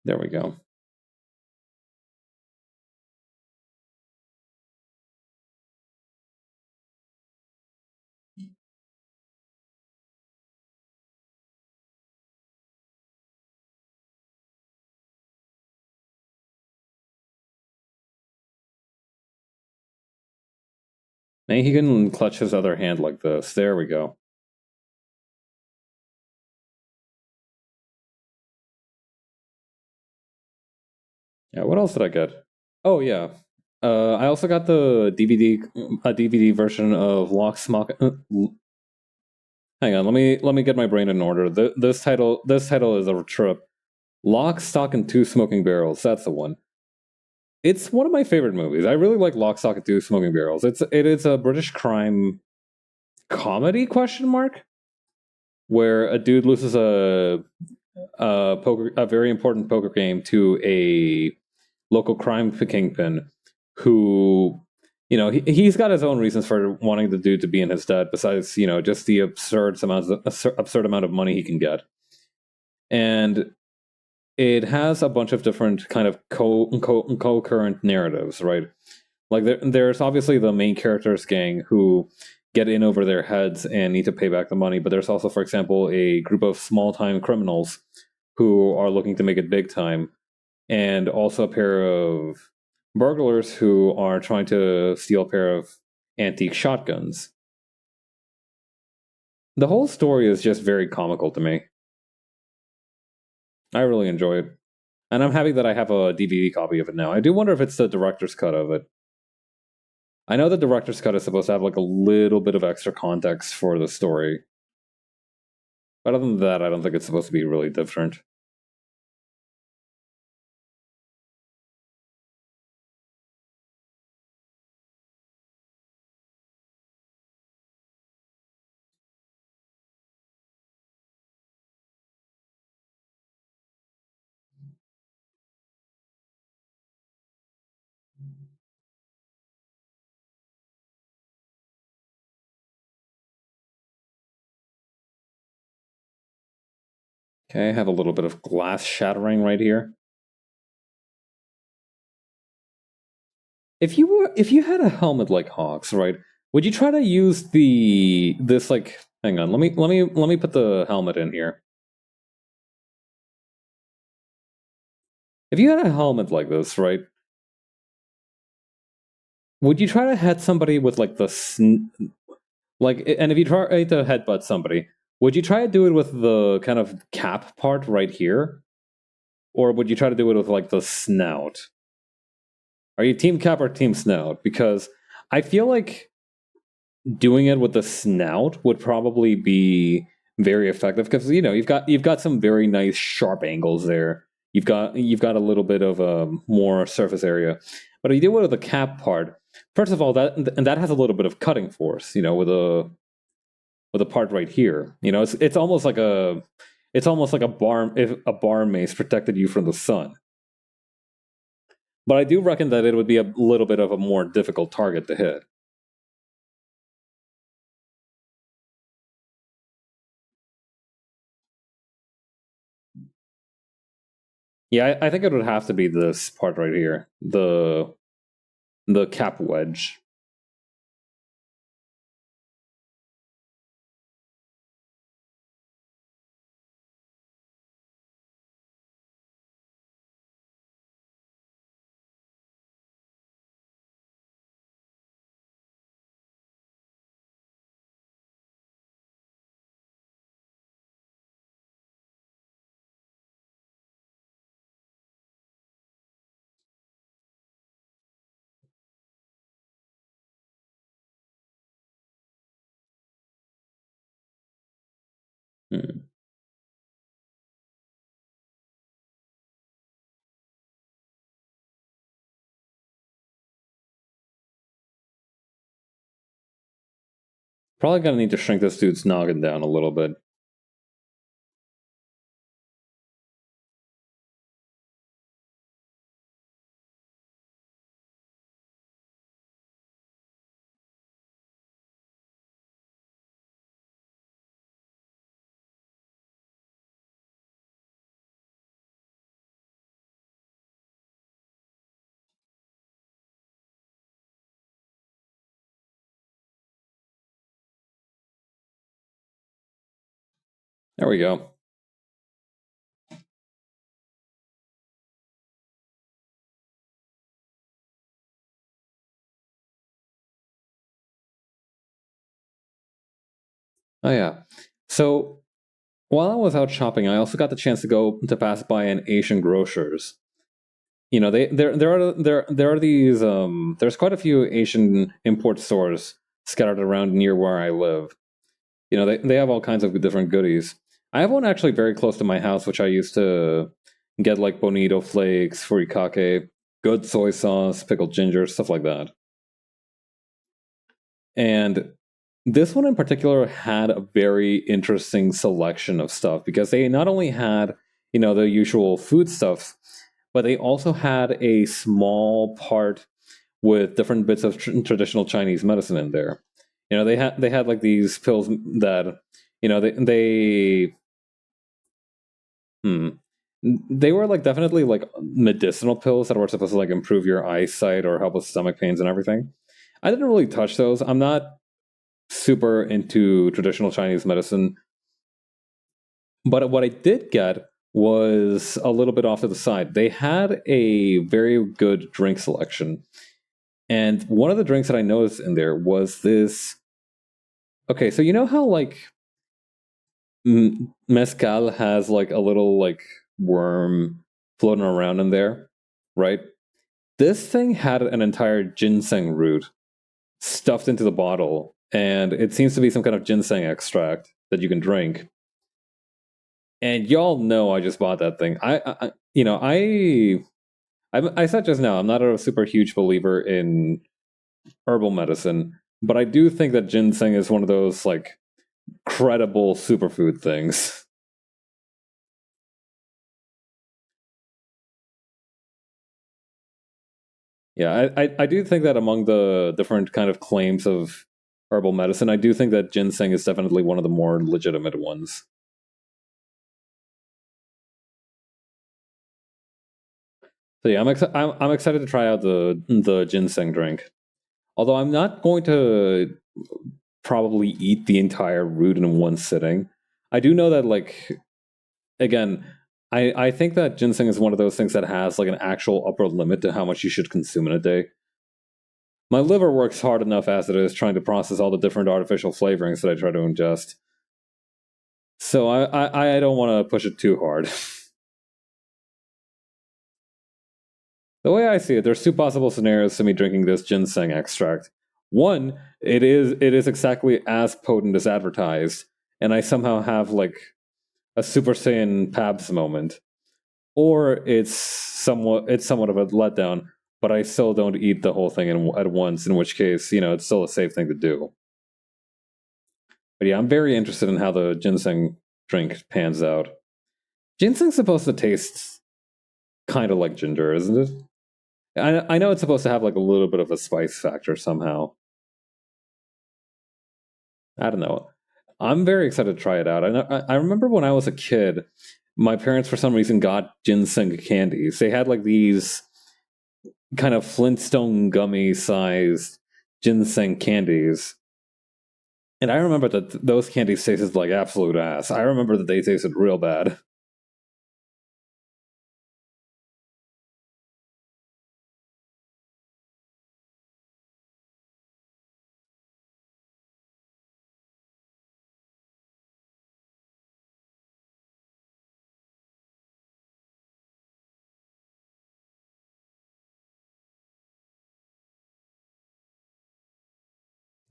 There we go. Maybe he can clutch his other hand like this. There we go. Yeah, what else did I get? Oh yeah, I also got the DVD version of Lock, Smock. Hang on, let me get my brain in order. This title is a trip. Lock, Stock, and Two Smoking Barrels. That's the one. It's one of my favorite movies. I really like Lock, Stock, and Two Smoking Barrels. It is a British crime comedy question mark where a dude loses a very important poker game to a local crime kingpin who, you know, he's got his own reasons for wanting the dude to be in his debt besides, you know, just the absurd amount of money he can get. And it has a bunch of different kind of co-current narratives, right? Like there's obviously the main characters gang who get in over their heads and need to pay back the money, but there's also, for example, a group of small-time criminals who are looking to make it big time, and also a pair of burglars who are trying to steal a pair of antique shotguns. The whole story is just very comical to me. I really enjoy it. And I'm happy that I have a DVD copy of it now. I do wonder if it's the director's cut of it. I know the director's cut is supposed to have like a little bit of extra context for the story. But other than that, I don't think it's supposed to be really different. Okay, I have a little bit of glass shattering right here. If you had a helmet like Hawk's, right, would you try to use this like hang on, let me put the helmet in here. If you had a helmet like this, right, would you try to hit somebody with like like, and if you try to headbutt somebody, would you try to do it with the kind of cap part right here? Or would you try to do it with like the snout? Are you team cap or team snout? Because I feel like doing it with the snout would probably be very effective because you've got some very nice sharp angles there. You've got a little bit of a more surface area, but if you do it with the cap part, first of all, that has a little bit of cutting force. With a part right here, it's almost like a bar if a bar mace protected you from the sun. But I do reckon that it would be a little bit of a more difficult target to hit. Yeah, I think it would have to be this part right here, the cap wedge. Hmm. Probably gonna need to shrink this dude's noggin down a little bit. There we go. Oh yeah. So while I was out shopping, I also got the chance to go to pass by an Asian grocers. There are these there's quite a few Asian import stores scattered around near where I live. They have all kinds of different goodies. I have one actually very close to my house, which I used to get like bonito flakes, furikake, good soy sauce, pickled ginger, stuff like that. And this one in particular had a very interesting selection of stuff because they not only had, the usual food stuff, but they also had a small part with different bits of traditional Chinese medicine in there. They had like these pills that, they hmm, They were like definitely like medicinal pills that were supposed to like improve your eyesight or help with stomach pains and everything. I didn't really touch those. I'm not super into traditional Chinese medicine, but what I did get was a little bit off to the side. They had a very good drink selection. And one of the drinks that I noticed in there was this. Okay, so you know how like mezcal has like a little like worm floating around in there, right? This thing had an entire ginseng root stuffed into the bottle, and it seems to be some kind of ginseng extract that you can drink. And y'all know I just bought that thing. I said just now I'm not a super huge believer in herbal medicine, but I do think that ginseng is one of those like credible superfood things. Yeah, I do think that among the different kind of claims of herbal medicine, I do think that ginseng is definitely one of the more legitimate ones. So yeah, I'm excited to try out the ginseng drink. Although I'm not going to probably eat the entire root in one sitting. I do know that like again, I think that ginseng is one of those things that has like an actual upper limit to how much you should consume in a day. My liver works hard enough as it is trying to process all the different artificial flavorings that I try to ingest. So I don't want to push it too hard. The way I see it, there's two possible scenarios to me drinking this ginseng extract. One, it is exactly as potent as advertised, and I somehow have like a Super Saiyan Pabs moment. Or it's somewhat of a letdown, but I still don't eat the whole thing at once, in which case, it's still a safe thing to do. But yeah, I'm very interested in how the ginseng drink pans out. Ginseng's supposed to taste kind of like ginger, isn't it? I know it's supposed to have like a little bit of a spice factor somehow. I don't know. I'm very excited to try it out. I remember when I was a kid, my parents for some reason got ginseng candies. They had like these kind of Flintstone gummy sized ginseng candies. And I remember that those candies tasted like absolute ass. I remember that they tasted real bad.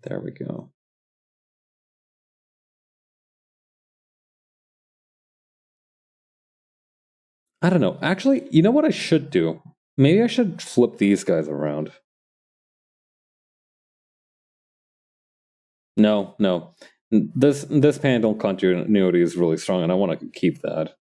There we go. I don't know. Actually, you know what I should do? Maybe I should flip these guys around. No, no. This panel continuity is really strong, and I want to keep that.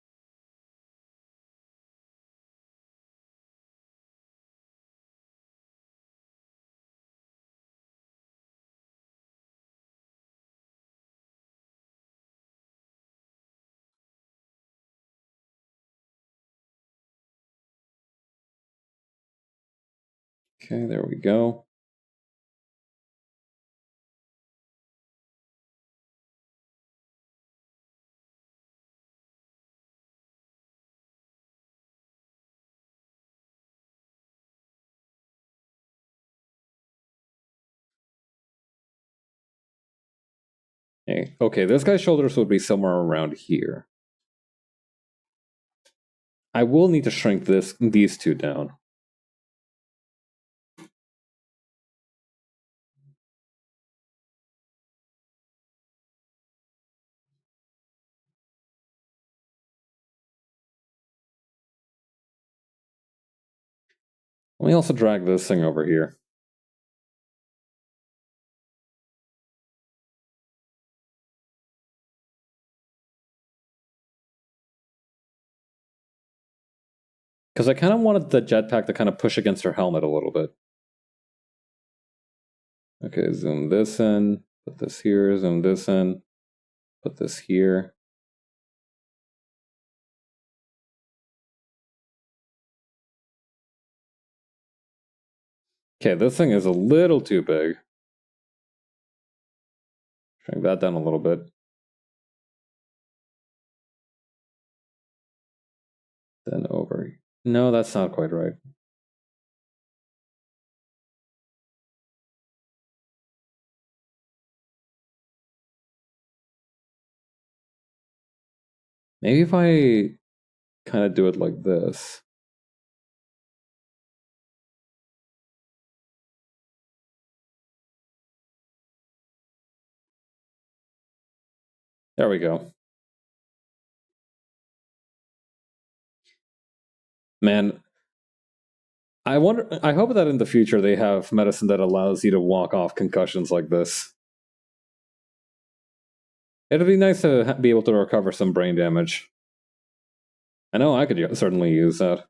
Okay, there we go. Hey, okay, this guy's shoulders would be somewhere around here. I will need to shrink these two down. Let me also drag this thing over here. Because I kind of wanted the jetpack to kind of push against her helmet a little bit. Okay, zoom this in, put this here, zoom this in, put this here. Okay, this thing is a little too big. Shrink that down a little bit. Then over. No, that's not quite right. Maybe if I kind of do it like this. There we go. Man, I hope that in the future they have medicine that allows you to walk off concussions like this. It'd be nice to be able to recover some brain damage. I know I could certainly use that.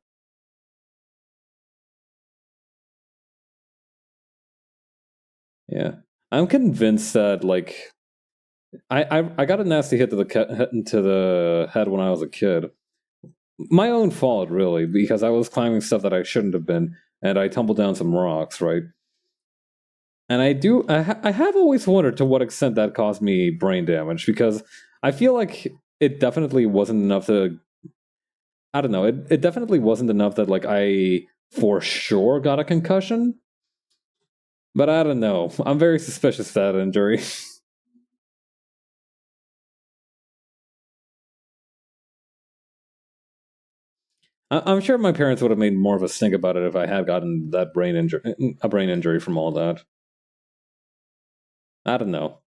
Yeah. I'm convinced that, like, I got a nasty hit to the head when I was a kid. My own fault, really, because I was climbing stuff that I shouldn't have been, and I tumbled down some rocks, right? And I have always wondered to what extent that caused me brain damage, because I feel like it definitely wasn't enough to, I don't know, it definitely wasn't enough that, like, I for sure got a concussion, but I don't know. I'm very suspicious of that injury. I'm sure my parents would have made more of a stink about it if I had gotten that a brain injury from all that. I don't know.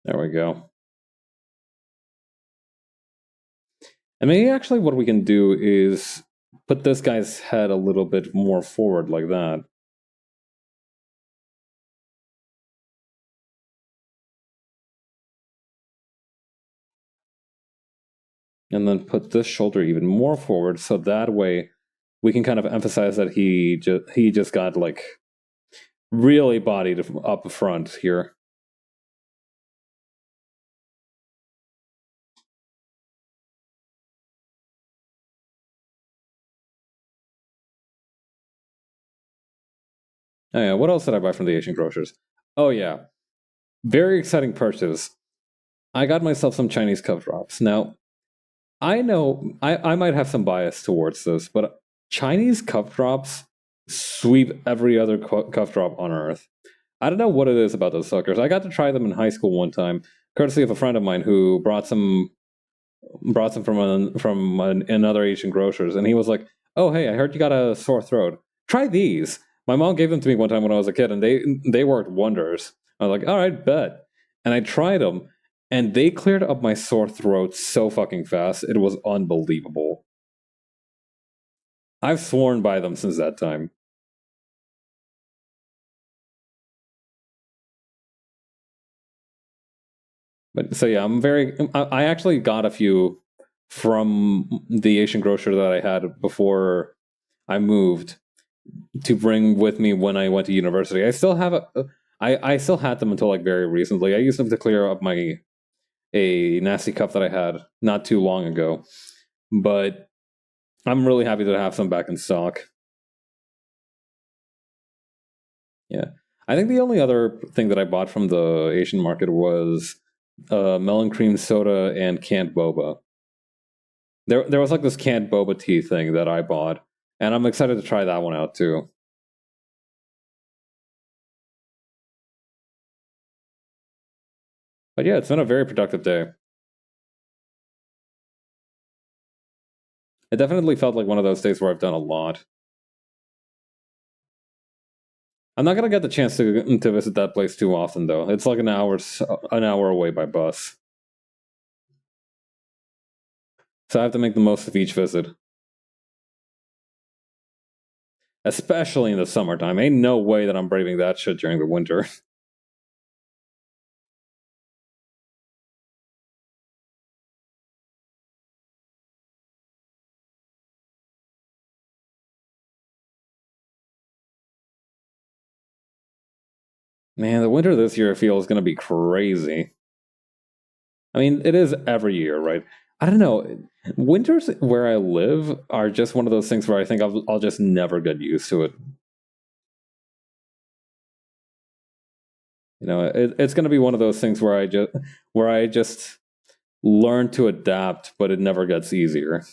There we go. And maybe actually what we can do is put this guy's head a little bit more forward like that. And then put this shoulder even more forward, so that way we can kind of emphasize that he just got, like, really bodied up front here. Oh yeah, what else did I buy from the Asian grocers? Oh yeah, very exciting purchase. I got myself some Chinese cup drops. Now, I know I might have some bias towards this, but Chinese cup drops sweep every other cup drop on earth. I don't know what it is about those suckers. I got to try them in high school one time, courtesy of a friend of mine who brought some from another Asian grocers, and he was like, "Oh, hey, I heard you got a sore throat. Try these." My mom gave them to me one time when I was a kid, and they worked wonders. I was like, "All right, bet." And I tried them, and they cleared up my sore throat so fucking fast. It was unbelievable. I've sworn by them since that time. But so yeah, I actually got a few from the Asian grocer that I had before I moved to bring with me when I went to university. I still had them until, like, very recently. I used them to clear up a nasty cup that I had not too long ago. But I'm really happy to have some back in stock. Yeah. I think the only other thing that I bought from the Asian market was melon cream soda and canned boba. There was, like, this canned boba tea thing that I bought, and I'm excited to try that one out too. But yeah, it's been a very productive day. It definitely felt like one of those days where I've done a lot. I'm not gonna get the chance to visit that place too often, though. It's like an hour away by bus, so I have to make the most of each visit. Especially in the summertime. Ain't no way that I'm braving that shit during the winter. Man, the winter this year I feel is gonna be crazy. I mean, it is every year, right? I don't know. Winters where I live are just one of those things where I think I'll just never get used to it. You know, it's going to be one of those things where I just learn to adapt, but it never gets easier.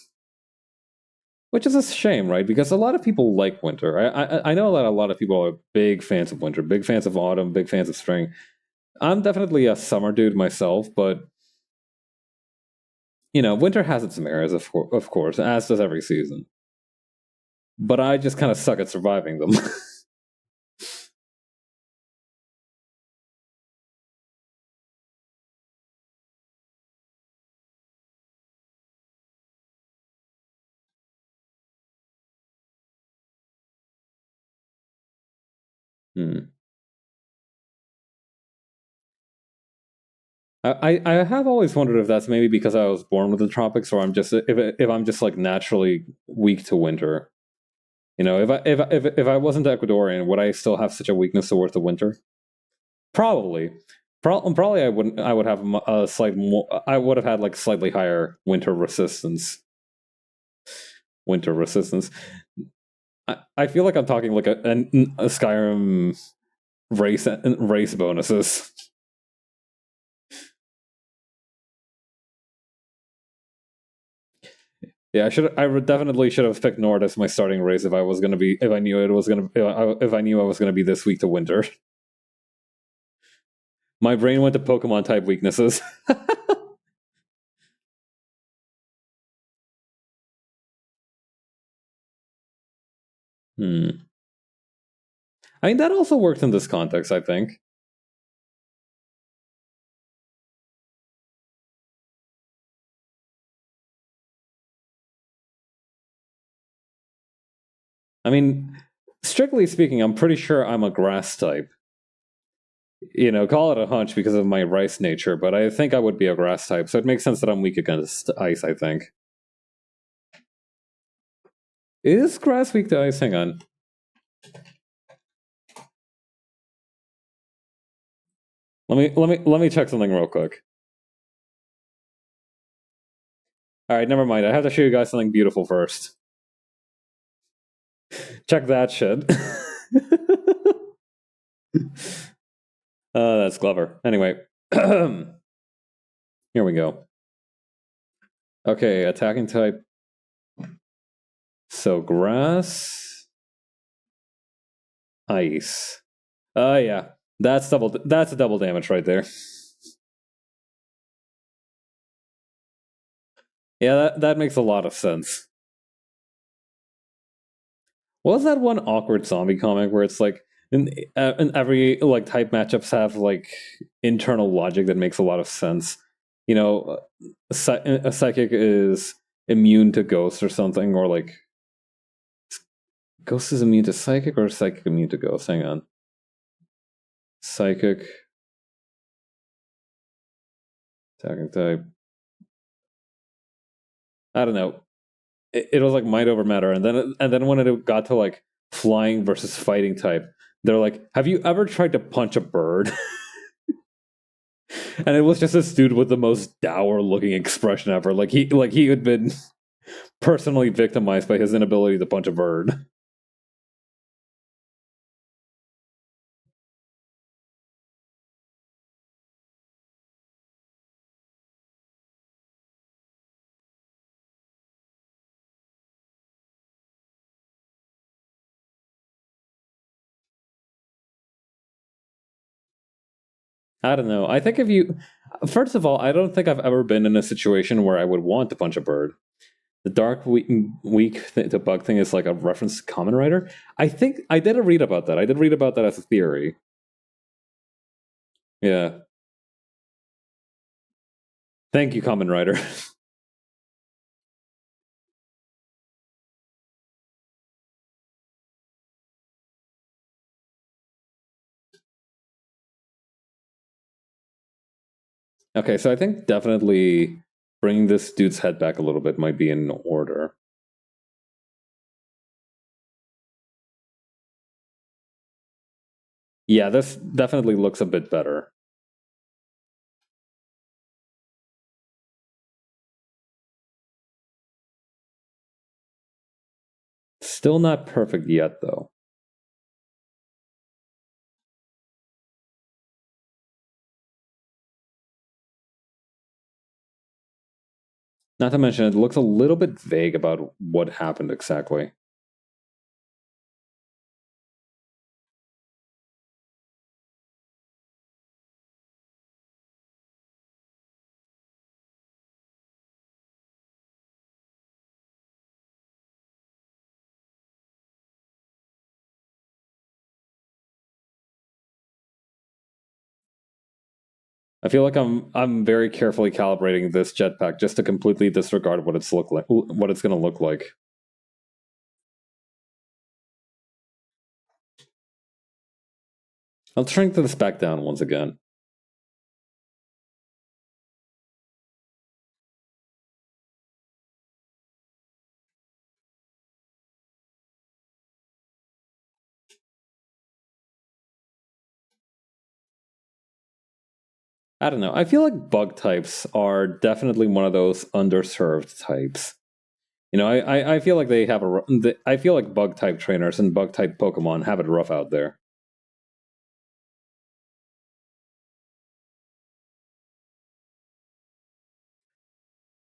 Which is a shame, right? Because a lot of people like winter. I know that a lot of people are big fans of winter, big fans of autumn, big fans of spring. I'm definitely a summer dude myself, but you know, winter has its merits, of course, as does every season. But I just kind of suck at surviving them. Hmm. I have always wondered if that's maybe because I was born with the tropics, or if I'm just like naturally weak to winter. You know, if I wasn't Ecuadorian, would I still have such a weakness towards the winter? Probably. Probably I wouldn't. I would have a slight more. I would have had like slightly higher winter resistance. Winter resistance. I feel like I'm talking like a Skyrim race bonuses. Yeah, I definitely should have picked Nord as my starting race if I was gonna be if I knew it was gonna if I knew I was gonna be this weak to winter. My brain went to Pokemon type weaknesses. Hmm. I mean that also works in this context, I think. I mean, strictly speaking, I'm pretty sure I'm a grass type. You know, call it a hunch because of my rice nature, but I think I would be a grass type, so it makes sense that I'm weak against ice, I think. Is grass weak to ice? Hang on. Let me check something real quick. Alright, never mind. I have to show you guys something beautiful first. Check that shit. That's clever. Anyway. Here we go. Okay, attacking type. So grass, ice. Yeah. That's a double damage right there. Yeah, that makes a lot of sense. What was that one awkward zombie comic where it's like in every like type matchups have like internal logic that makes a lot of sense. You know, a psychic is immune to ghosts or something, or like ghost is immune to psychic or psychic immune to ghost. Hang on, psychic attacking type. I don't know. It was like mind over matter, and then when it got to like flying versus fighting type, they're like, "Have you ever tried to punch a bird?" And it was just this dude with the most dour looking expression ever. Like he had been personally victimized by his inability to punch a bird. I don't know. I think if you first of all, I don't think I've ever been in a situation where I would want to punch a bird. The dark the bug thing is like a reference to Kamen Rider. I think I did read about that. I did read about that as a theory. Yeah. Thank you, Kamen Rider. Okay, so I think definitely bringing this dude's head back a little bit might be in order. Yeah, this definitely looks a bit better. Still not perfect yet, though. Not to mention, it looks a little bit vague about what happened exactly. I feel like I'm very carefully calibrating this jetpack just to completely disregard what it's what it's going to look like. I'll shrink this back down once again. I don't know. I feel like bug types are definitely one of those underserved types. You know, I feel like they have I feel like bug type trainers and bug type Pokemon have it rough out there.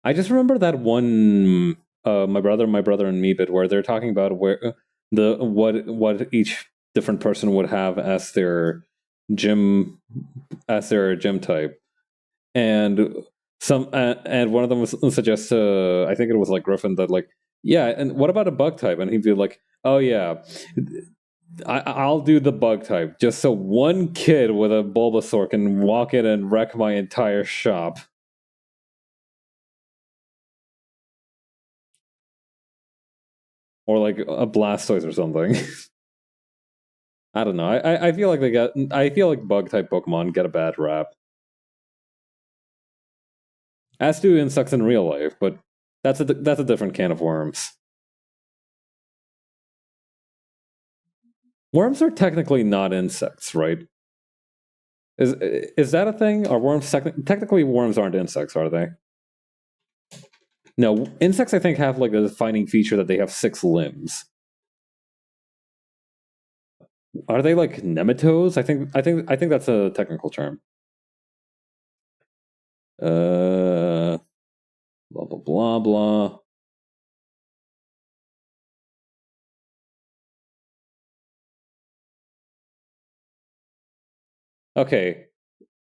I just remember that one my brother and me bit where they're talking about where what each different person would have gym as their gym type, and and one of them was suggests I think it was like Griffin that like yeah, and what about a bug type? And he'd be like, oh yeah, I'll do the bug type just so one kid with a Bulbasaur can walk in and wreck my entire shop. Or like a Blastoise or something. I don't know. I feel like I feel like bug type Pokemon get a bad rap. As do insects in real life, but that's a different can of worms. Worms are technically not insects, right? Is that a thing? Are worms technically worms aren't insects, are they? No, insects I think have like a defining feature that they have 6 limbs. Are they like nematodes? I think that's a technical term. Blah blah blah blah. Okay,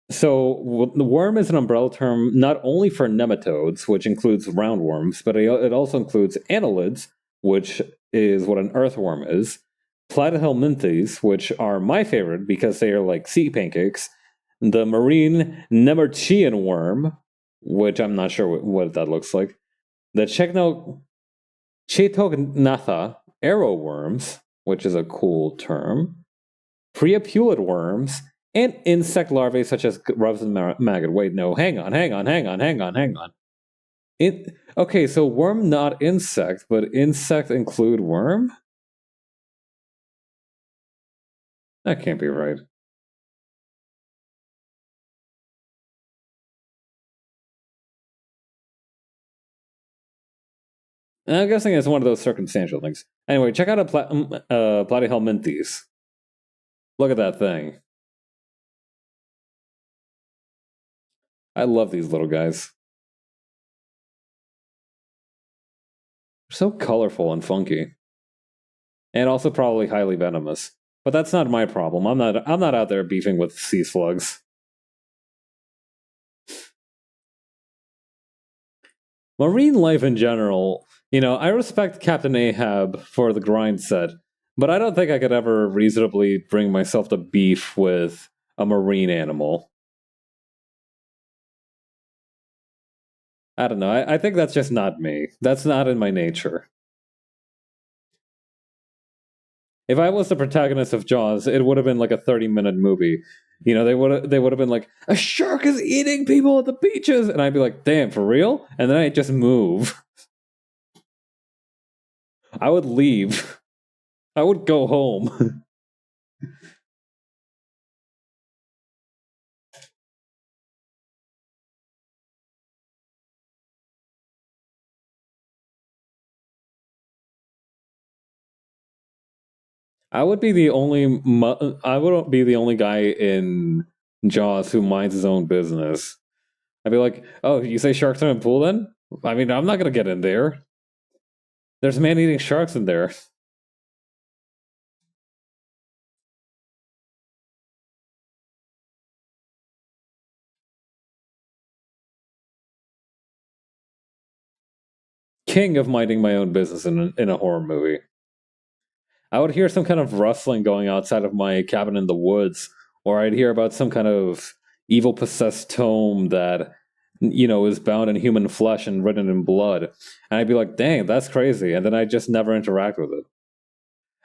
so the worm is an umbrella term not only for nematodes, which includes roundworms, but it also includes annelids, which is what an earthworm is, platyhelminthes, which are my favorite because they are like sea pancakes, the marine nemerchian worm, which I'm not sure what that looks like, the Chetognatha arrow worms, which is a cool term, preapulid worms, and insect larvae such as grubs and maggot. Wait, no, hang on. Okay, so worm not insect, but insect include worm? That can't be right. I'm guessing it's one of those circumstantial things. Anyway, check out a platyhelminthes. Look at that thing. I love these little guys. They're so colorful and funky. And also probably highly venomous. But that's not my problem. I'm not out there beefing with sea slugs. Marine life in general I respect Captain Ahab for the grind set, but I don't think I could ever reasonably bring myself to beef with a marine animal. I don't know. I think that's just not me. That's not in my nature. If I was the protagonist of Jaws, it would have been like a 30-minute movie. They would have been like, a shark is eating people at the beaches, and I'd be like, damn, for real? And then I'd just move. I would leave. I would go home. I wouldn't be the only guy in Jaws who minds his own business. I'd be like, oh, you say sharks are in the pool then? I mean, I'm not gonna get in there. There's man-eating sharks in there. King of minding my own business in a horror movie. I would hear some kind of rustling going outside of my cabin in the woods, or I'd hear about some kind of evil possessed tome that is bound in human flesh and written in blood, and I'd be like, "Dang, that's crazy," and then I'd just never interact with it.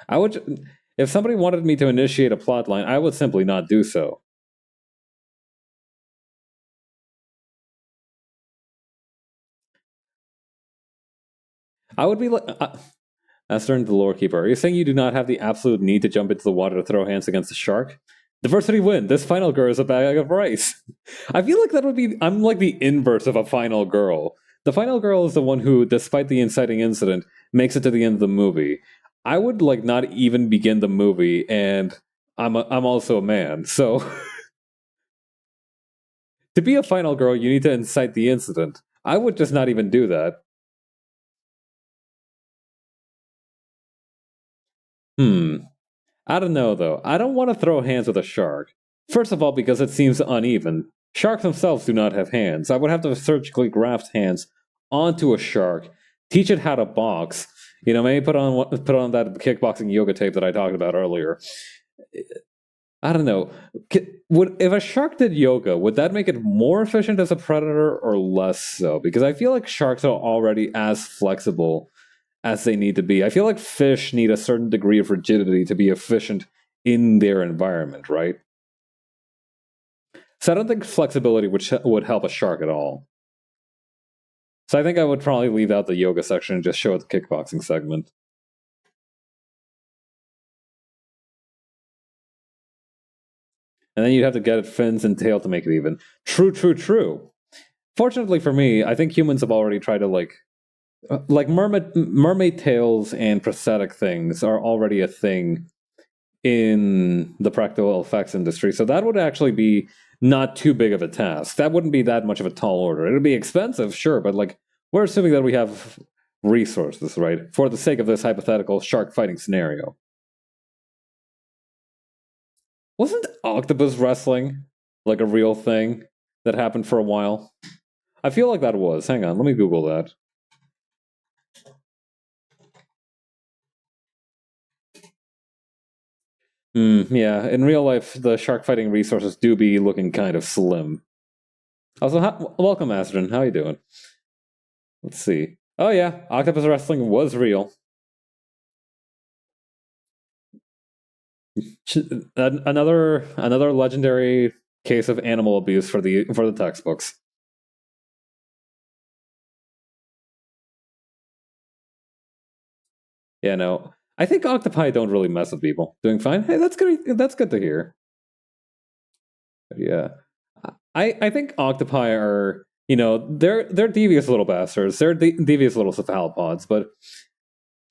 I would, if somebody wanted me to initiate a plot line, I would simply not do so. I would be like, Esther, the lore keeper, are you saying you do not have the absolute need to jump into the water to throw hands against a shark? Diversity win. This final girl is a bag of rice. I feel like that would be. I'm like the inverse of a final girl. The final girl is the one who, despite the inciting incident, makes it to the end of the movie. I would like not even begin the movie, and I'm also a man. So to be a final girl, you need to incite the incident. I would just not even do that. Hmm. I don't know though. I don't want to throw hands with a shark. First of all, because it seems uneven. Sharks themselves do not have hands. I would have to surgically graft hands onto a shark, teach it how to box. Maybe put on that kickboxing yoga tape that I talked about earlier. I don't know. Would if a shark did yoga, would that make it more efficient as a predator or less so? Because I feel like sharks are already as flexible as they need to be. I feel like fish need a certain degree of rigidity to be efficient in their environment, right? So I don't think flexibility would help a shark at all. So I think I would probably leave out the yoga section and just show it the kickboxing segment. And then you'd have to get it fins and tail to make it even. True, true, true. Fortunately for me, I think humans have already tried to like mermaid tails and prosthetic things are already a thing in the practical effects industry. So that would actually be not too big of a task. That wouldn't be that much of a tall order. It would be expensive, sure, but like we're assuming that we have resources, right? For the sake of this hypothetical shark fighting scenario. Wasn't octopus wrestling like a real thing that happened for a while? I feel like that was. Hang on, let me Google that. Yeah, in real life, the shark fighting resources do be looking kind of slim. Also, welcome, Astron. How you doing? Let's see. Oh yeah, octopus wrestling was real. Another legendary case of animal abuse for the textbooks. Yeah, no. I think octopi don't really mess with people. Doing fine. Hey, that's good. That's good to hear. Yeah, I think octopi are they're devious little bastards. They're devious little cephalopods, but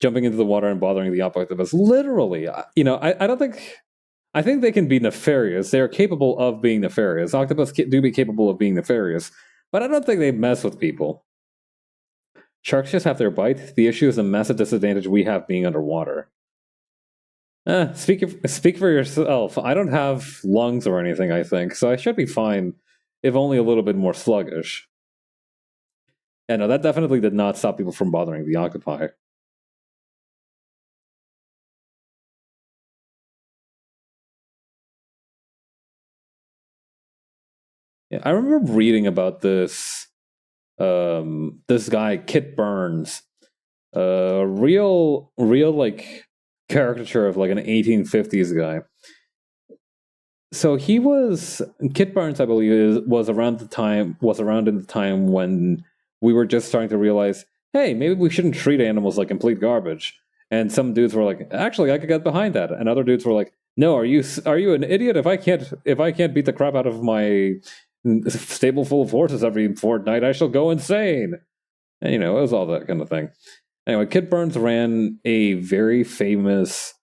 jumping into the water and bothering the octopus literally. I don't think. I think they can be nefarious. They are capable of being nefarious. Octopus do be capable of being nefarious, but I don't think they mess with people. Sharks just have their bite. The issue is the massive disadvantage we have being underwater. Speak for yourself. I don't have lungs or anything, I think, so I should be fine, if only a little bit more sluggish. Yeah, no, that definitely did not stop people from bothering the octopi. Yeah, I remember reading about this guy Kit Burns, real like caricature of like an 1850s guy. So he was Kit Burns, I believe, was around in the time when we were just starting to realize, hey, maybe we shouldn't treat animals like complete garbage. And some dudes were like, actually, I could get behind that. And other dudes were like, no, are you an idiot? If I can't beat the crap out of my stable full of horses every fortnight, I shall go insane. And it was all that kind of thing. Anyway, Kit Burns ran a very famous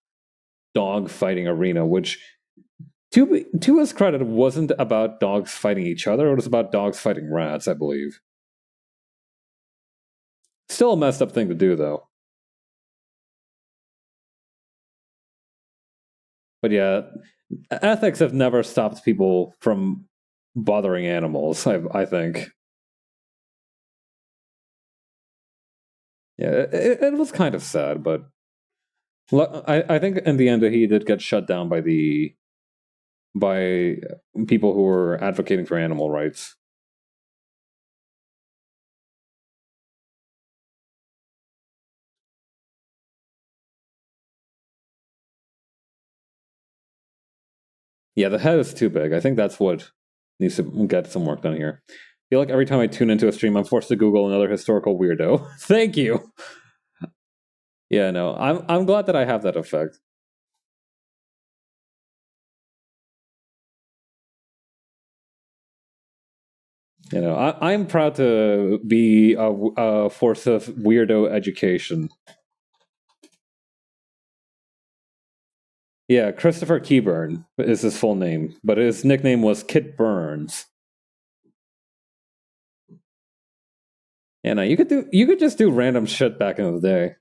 dog fighting arena, which to his credit, wasn't about dogs fighting each other. It was about dogs fighting rats, I believe. Still a messed up thing to do, though. But yeah, ethics have never stopped people from bothering animals, I think. Yeah, it was kind of sad, but I think in the end he did get shut down by people who were advocating for animal rights. Yeah, the head is too big. I think that's what needs to get some work done here. I feel like every time I tune into a stream, I'm forced to Google another historical weirdo. Thank you. Yeah, no, I'm glad that I have that effect. I'm proud to be a force of weirdo education. Yeah, Christopher Keyburn is his full name, but his nickname was Kit Burns. Yeah, no, you could just do random shit back in the day.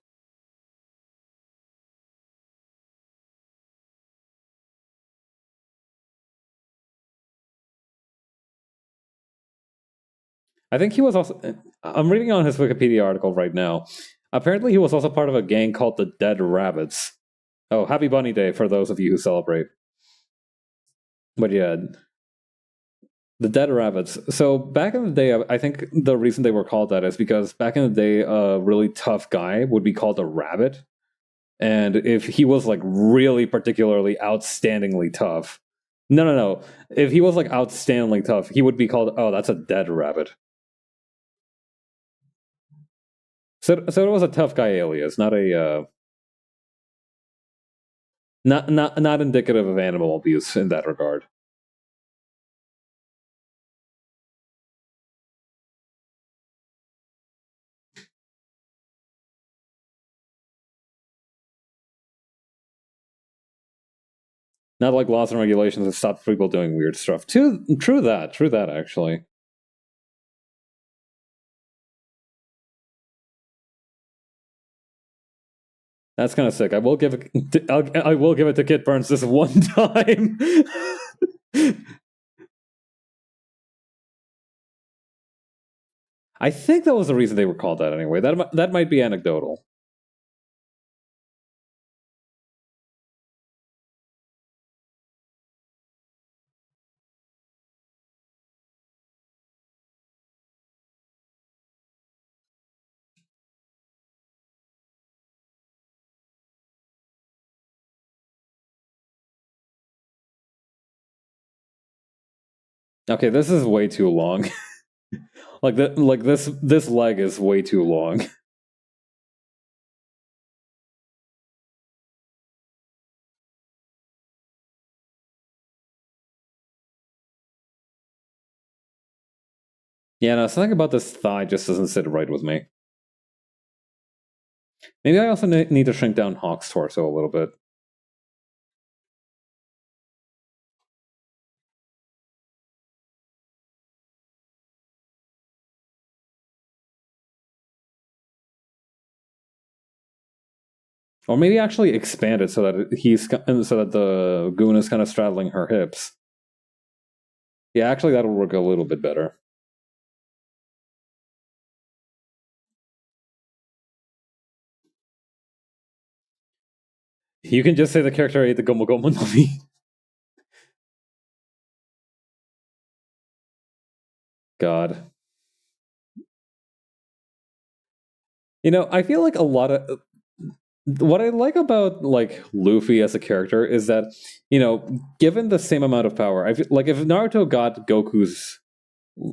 I think he was also. I'm reading on his Wikipedia article right now. Apparently, he was also part of a gang called the Dead Rabbits. Oh, happy Bunny Day for those of you who celebrate. But yeah, the Dead Rabbits. So back in the day, I think the reason they were called that is because back in the day, a really tough guy would be called a rabbit. And if he was like really particularly outstandingly tough, no. If he was like outstandingly tough, he would be called, oh, that's a dead rabbit. So it was a tough guy alias, not a not indicative of animal abuse in that regard. Not like laws and regulations have stopped people doing weird stuff. True that actually. That's kind of sick. I will give it to Kit Burns this one time. I think that was the reason they were called that anyway. That might be anecdotal. Okay, this is way too long. This leg is way too long. Yeah, no, something about this thigh just doesn't sit right with me. Maybe I also need to shrink down Hawk's torso a little bit. Or maybe actually expand it so that the goon is kind of straddling her hips. Yeah, actually that'll work a little bit better. You can just say the character ate the Gomu Gomu no Mi. God. I feel like a lot of what I like about like Luffy as a character is that given the same amount of power, I feel like if Naruto got Goku's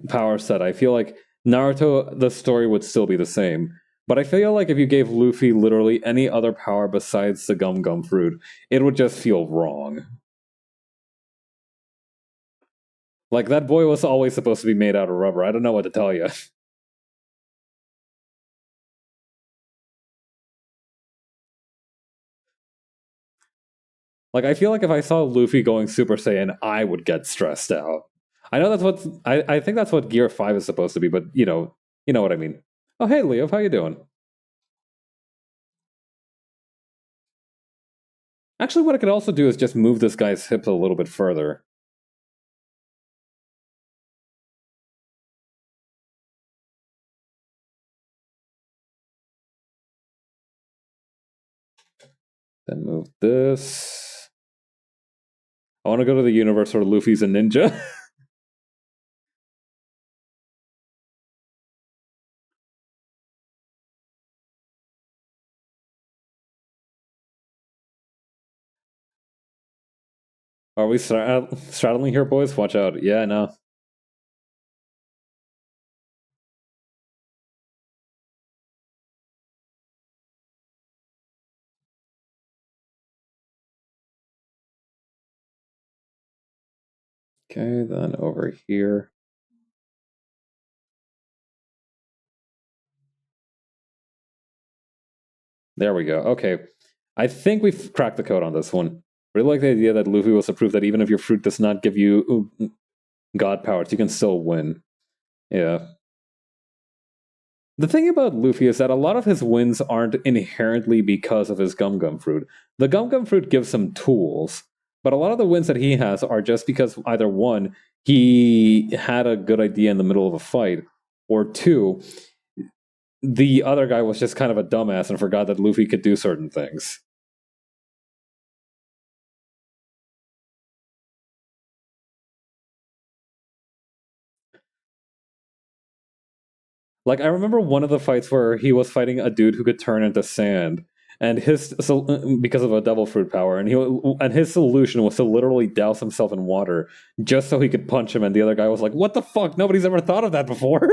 power set, I feel like Naruto the story would still be the same. But I feel like if you gave Luffy literally any other power besides the Gum Gum fruit, it would just feel wrong. Like that boy was always supposed to be made out of rubber. I don't know what to tell you. Like I feel like if I saw Luffy going Super Saiyan, I would get stressed out. I know that's what I think that's what Gear 5 is supposed to be, but you know what I mean. Oh hey Leo, how you doing? Actually what I could also do is just move this guy's hips a little bit further. Then move this. I want to go to the universe where Luffy's a ninja. Are we straddling here, boys? Watch out. Yeah, no. Okay, then over here. There we go. Okay. I think we've cracked the code on this one. Really like the idea that Luffy was to prove that even if your fruit does not give you god powers, you can still win. Yeah. The thing about Luffy is that a lot of his wins aren't inherently because of his Gum Gum fruit. The Gum Gum fruit gives him tools, but a lot of the wins that he has are just because either one, he had a good idea in the middle of a fight, or two, the other guy was just kind of a dumbass and forgot that Luffy could do certain things. Like I remember one of the fights where he was fighting a dude who could turn into sand, and because of a devil fruit power, and his solution was to literally douse himself in water just so he could punch him. And the other guy was like, "What the fuck? Nobody's ever thought of that before."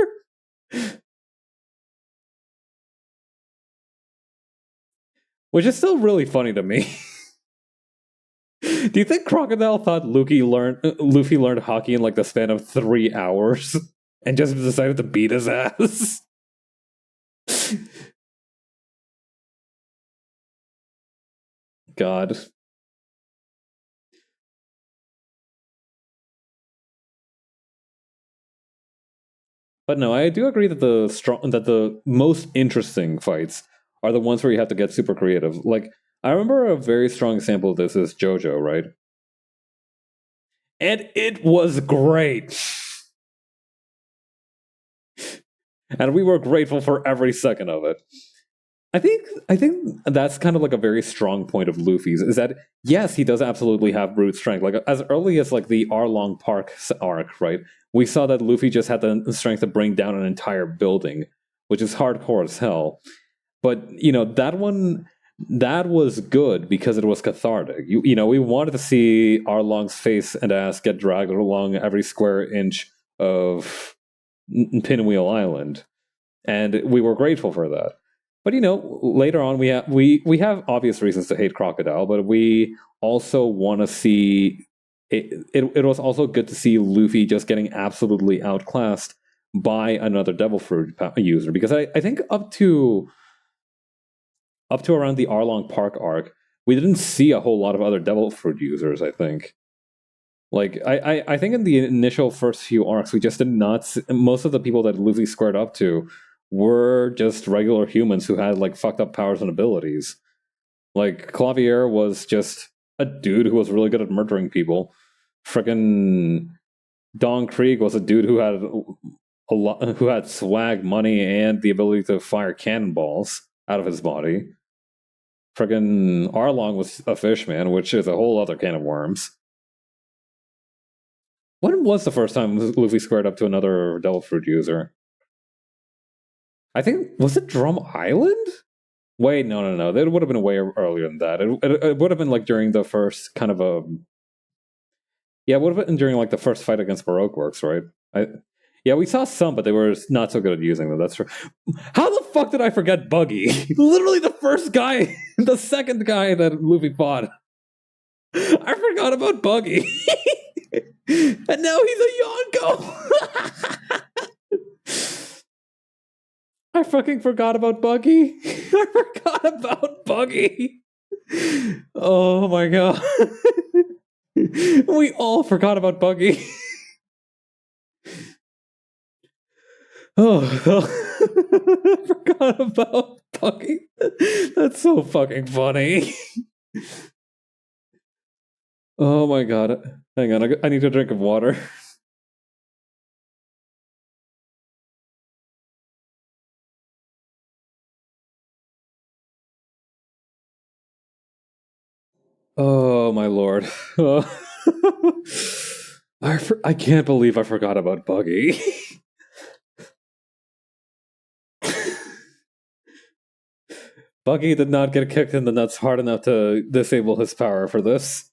Which is still really funny to me. Do you think Crocodile thought Luffy learned hockey in like the span of 3 hours and just decided to beat his ass? God. But no, I do agree that the most interesting fights are the ones where you have to get super creative. Like I remember a very strong example of this is JoJo, right? And it was great. And we were grateful for every second of it. I think that's kind of like a very strong point of Luffy's is that yes, he does absolutely have brute strength. Like as early as like the Arlong Park arc, right? We saw that Luffy just had the strength to bring down an entire building, which is hardcore as hell. But that was good because it was cathartic. We wanted to see Arlong's face and ass get dragged along every square inch of Pinwheel Island, and we were grateful for that. But later on we have obvious reasons to hate Crocodile, but we also want to see it was also good to see Luffy just getting absolutely outclassed by another Devil Fruit user, because I think up to around the Arlong Park arc, we didn't see a whole lot of other Devil Fruit users, I think. Like I think in the initial first few arcs, we just did not see, most of the people that Luffy squared up to were just regular humans who had like fucked up powers and abilities. Like Clavier was just a dude who was really good at murdering people. Frickin' Don Krieg was a dude who had who had swag, money, and the ability to fire cannonballs out of his body. Friggin' Arlong was a fish man, which is a whole other can of worms. When was the first time Luffy squared up to another Devil Fruit user? I think, was it Drum Island? Wait, no. It would have been way earlier than that. It would have been like during the first kind of a... Yeah, it would have been during like the first fight against Baroque Works, right? Yeah, we saw some, but they were not so good at using them. That's true. How the fuck did I forget Buggy? Literally the first guy, the second guy that Luffy fought. I forgot about Buggy. And now he's a Yonko. I fucking forgot about Buggy. I forgot about Buggy. Oh my god. We all forgot about Buggy. Oh, I forgot about Buggy. That's so fucking funny. Oh my god. Hang on, I need a drink of water. Oh my lord. I can't believe I forgot about Buggy. Buggy did not get kicked in the nuts hard enough to disable his power for this.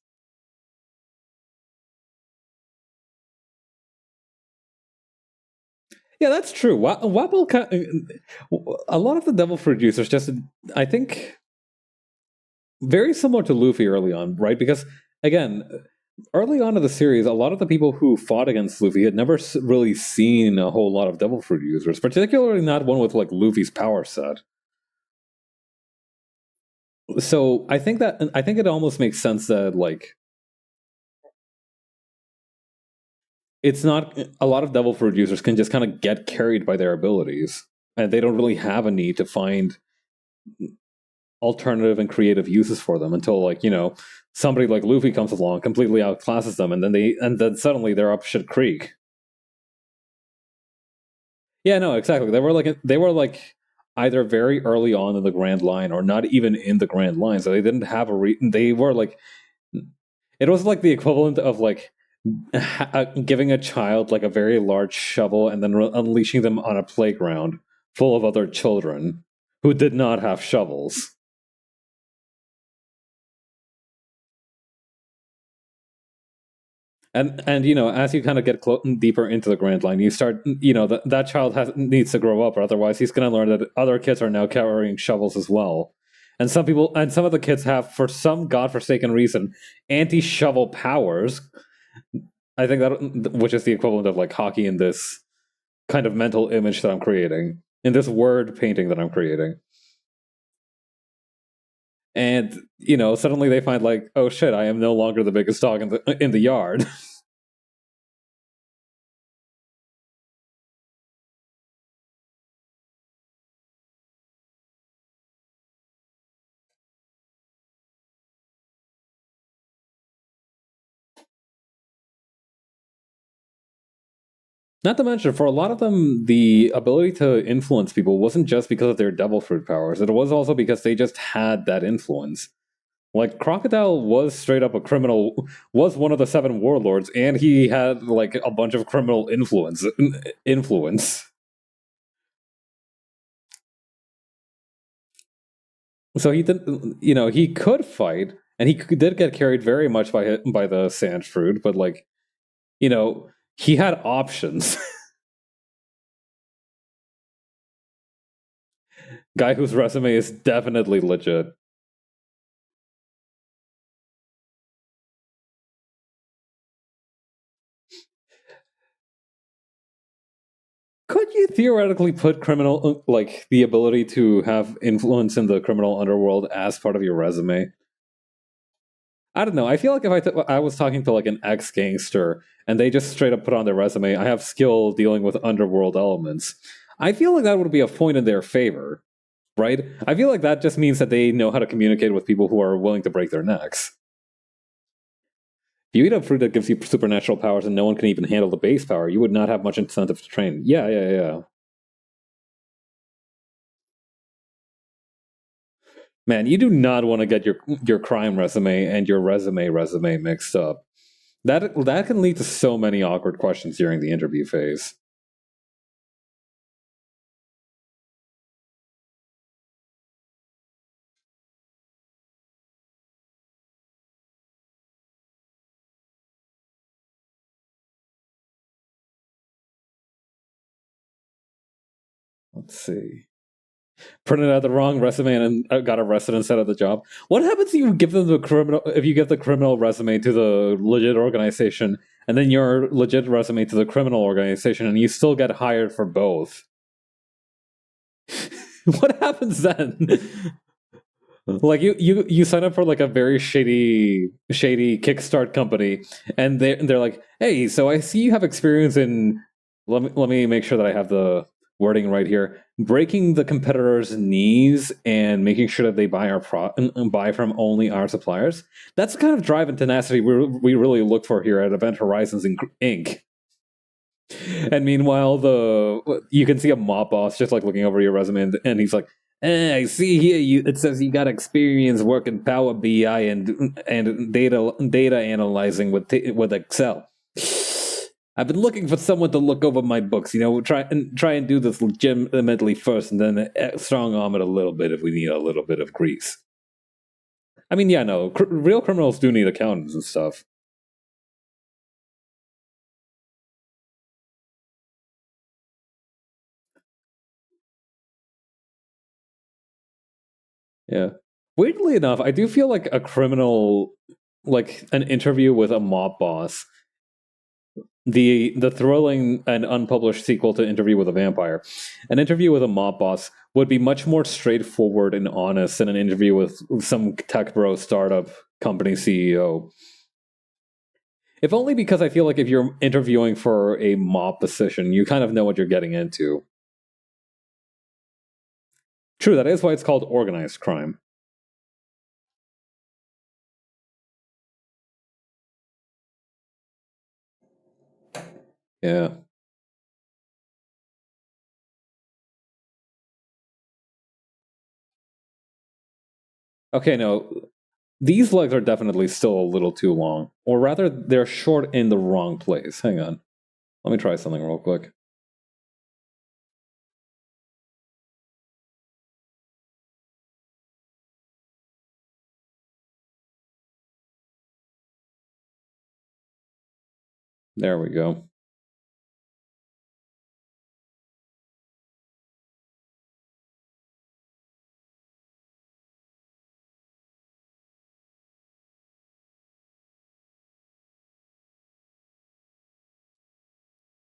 Yeah, that's true. Wapple, a lot of the Devil Fruit users just, I think, very similar to Luffy early on, right? Because, again, early on in the series, a lot of the people who fought against Luffy had never really seen a whole lot of Devil Fruit users, particularly not one with, like, Luffy's power set. So I think it almost makes sense that, like, it's not, a lot of Devil Fruit users can just kind of get carried by their abilities, and they don't really have a need to find alternative and creative uses for them until, like, somebody like Luffy comes along, completely outclasses them, and then suddenly they're up shit creek. Yeah, no, exactly. They were like either very early on in the Grand Line or not even in the Grand Line, so they didn't have they were like, it was like the equivalent of like giving a child like a very large shovel and then unleashing them on a playground full of other children who did not have shovels. And as you kind of get deeper into the Grand Line, you start, that child needs to grow up, or otherwise he's going to learn that other kids are now carrying shovels as well. And some of the kids have, for some godforsaken reason, anti-shovel powers. I think that, which is the equivalent of like hockey in this kind of mental image that I'm creating, in this word painting that I'm creating. And suddenly they find like, oh shit, I am no longer the biggest dog in the yard. Not to mention, for a lot of them, the ability to influence people wasn't just because of their devil fruit powers. It was also because they just had that influence. Like, Crocodile was straight up a criminal, was one of the 7 warlords, and he had, like, a bunch of criminal influence. So he did, he could fight, and he did get carried very much by the sand fruit, but, like, he had options. Guy whose resume is definitely legit. Could you theoretically put criminal, like, the ability to have influence in the criminal underworld as part of your resume? I don't know. I feel like if I was talking to like an ex-gangster and they just straight up put on their resume, I have skill dealing with underworld elements, I feel like that would be a point in their favor, right? I feel like that just means that they know how to communicate with people who are willing to break their necks. If you eat a fruit that gives you supernatural powers and no one can even handle the base power, you would not have much incentive to train. Yeah. Man, you do not want to get your crime resume and your resume mixed up. That can lead to so many awkward questions during the interview phase. Let's see. Printed out the wrong resume and got arrested instead of the job. What happens if you give them the criminal? If you give the criminal resume to the legit organization, and then your legit resume to the criminal organization, and you still get hired for both? What happens then? Like you sign up for like a very shady kickstart company, and they're like, hey, so I see you have experience in, let me make sure that I have the wording right here, breaking the competitors' knees and making sure that they buy buy from only our suppliers. That's the kind of drive and tenacity we really look for here at Event Horizons Inc. And meanwhile, you can see a mob boss just like looking over your resume, and he's like, I see here it says you got experience working Power BI and data analyzing with Excel. I've been looking for someone to look over my books. Try and do this legitimately first, and then strong arm it a little bit if we need a little bit of grease. I mean, yeah, no, real criminals do need accountants and stuff. Yeah. Weirdly enough, I do feel like a criminal, like an interview with a mob boss, the thrilling and unpublished sequel to Interview with a Vampire, an interview with a mob boss would be much more straightforward and honest than an interview with some tech bro startup company CEO. If only because I feel like if you're interviewing for a mob position, you kind of know what you're getting into. True, that is why it's called organized crime. Yeah. Okay, no. These legs are definitely still a little too long. Or rather, they're short in the wrong place. Hang on. Let me try something real quick. There we go.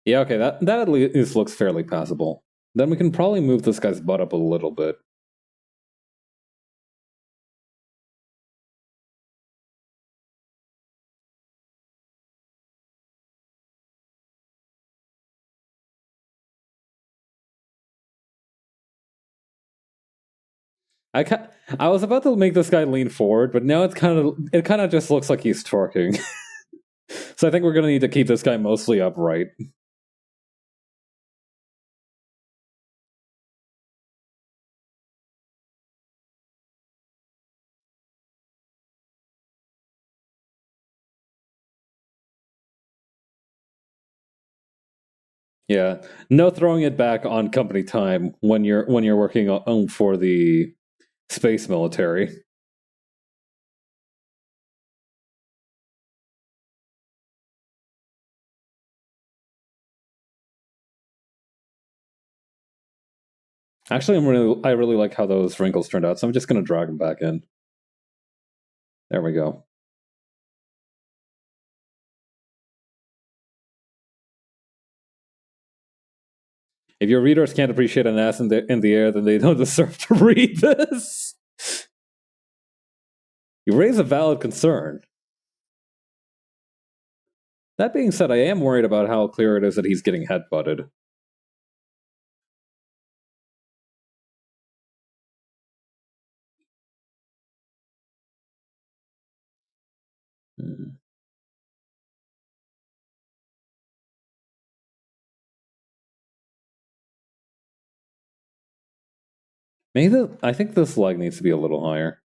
Yeah, okay, that at least looks fairly passable. Then we can probably move this guy's butt up a little bit. I I was about to make this guy lean forward, but now it kind of just looks like he's twerking. So I think we're gonna need to keep this guy mostly upright. Yeah, no throwing it back on company time when you're working for the space military. Actually, I really like how those wrinkles turned out, so I'm just gonna drag them back in. There we go. If your readers can't appreciate an ass in the air, then they don't deserve to read this. You raise a valid concern. That being said, I am worried about how clear it is that he's getting headbutted. Hmm. I think this leg needs to be a little higher.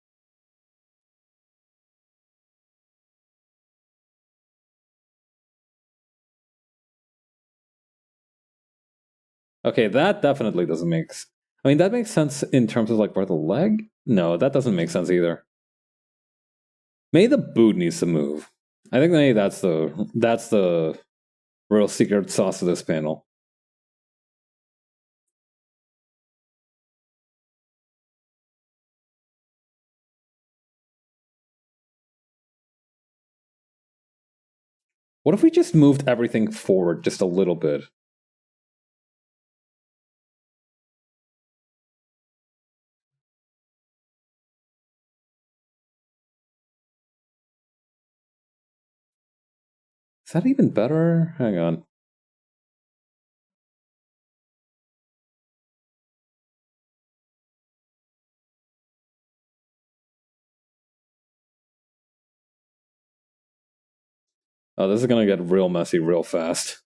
Okay, that definitely doesn't make sense. I mean, that makes sense in terms of like where the leg? No, that doesn't make sense either. Maybe the boot needs to move. I think maybe that's the real secret sauce of this panel. What if we just moved everything forward just a little bit? Is that even better? Hang on. Oh, this is gonna get real messy real fast.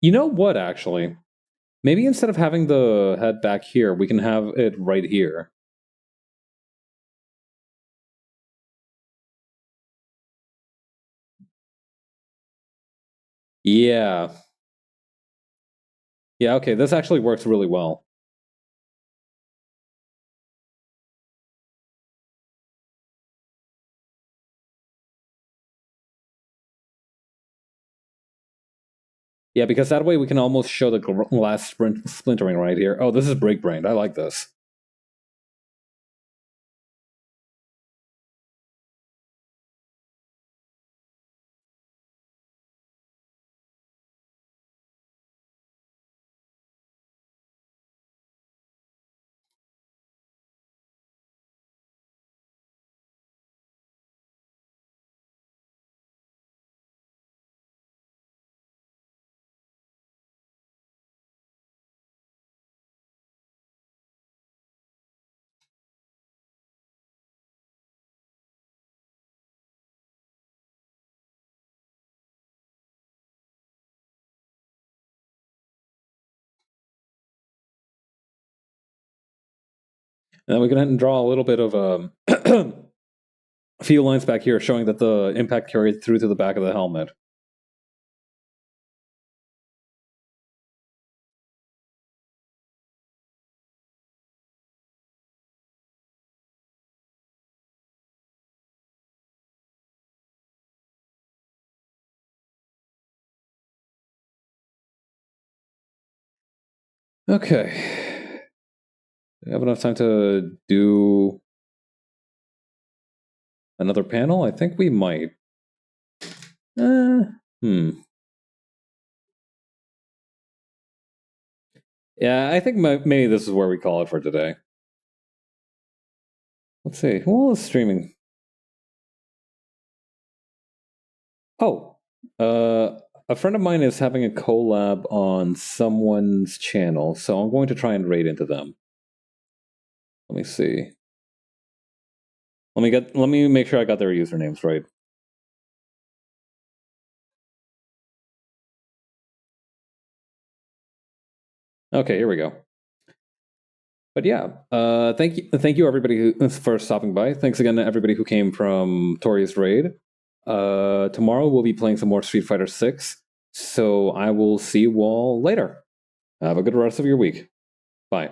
You know what, actually? Maybe instead of having the head back here, we can have it right here. Yeah. Yeah, okay, this actually works really well. Yeah, because that way we can almost show the glass splintering right here. Oh, this is break brained. I like this. And then we can draw a little bit of a few lines back here showing that the impact carried through to the back of the helmet. Okay. Do we have enough time to do another panel? I think we might. Yeah, I think maybe this is where we call it for today. Let's see. Who is streaming? Oh, a friend of mine is having a collab on someone's channel, so I'm going to try and raid into them. Let me see. Let me make sure I got their usernames right. Okay, here we go. But yeah, thank you everybody for stopping by. Thanks again to everybody who came from Tori's raid. Tomorrow we'll be playing some more Street Fighter 6, so I will see you all later. Have a good rest of your week. Bye.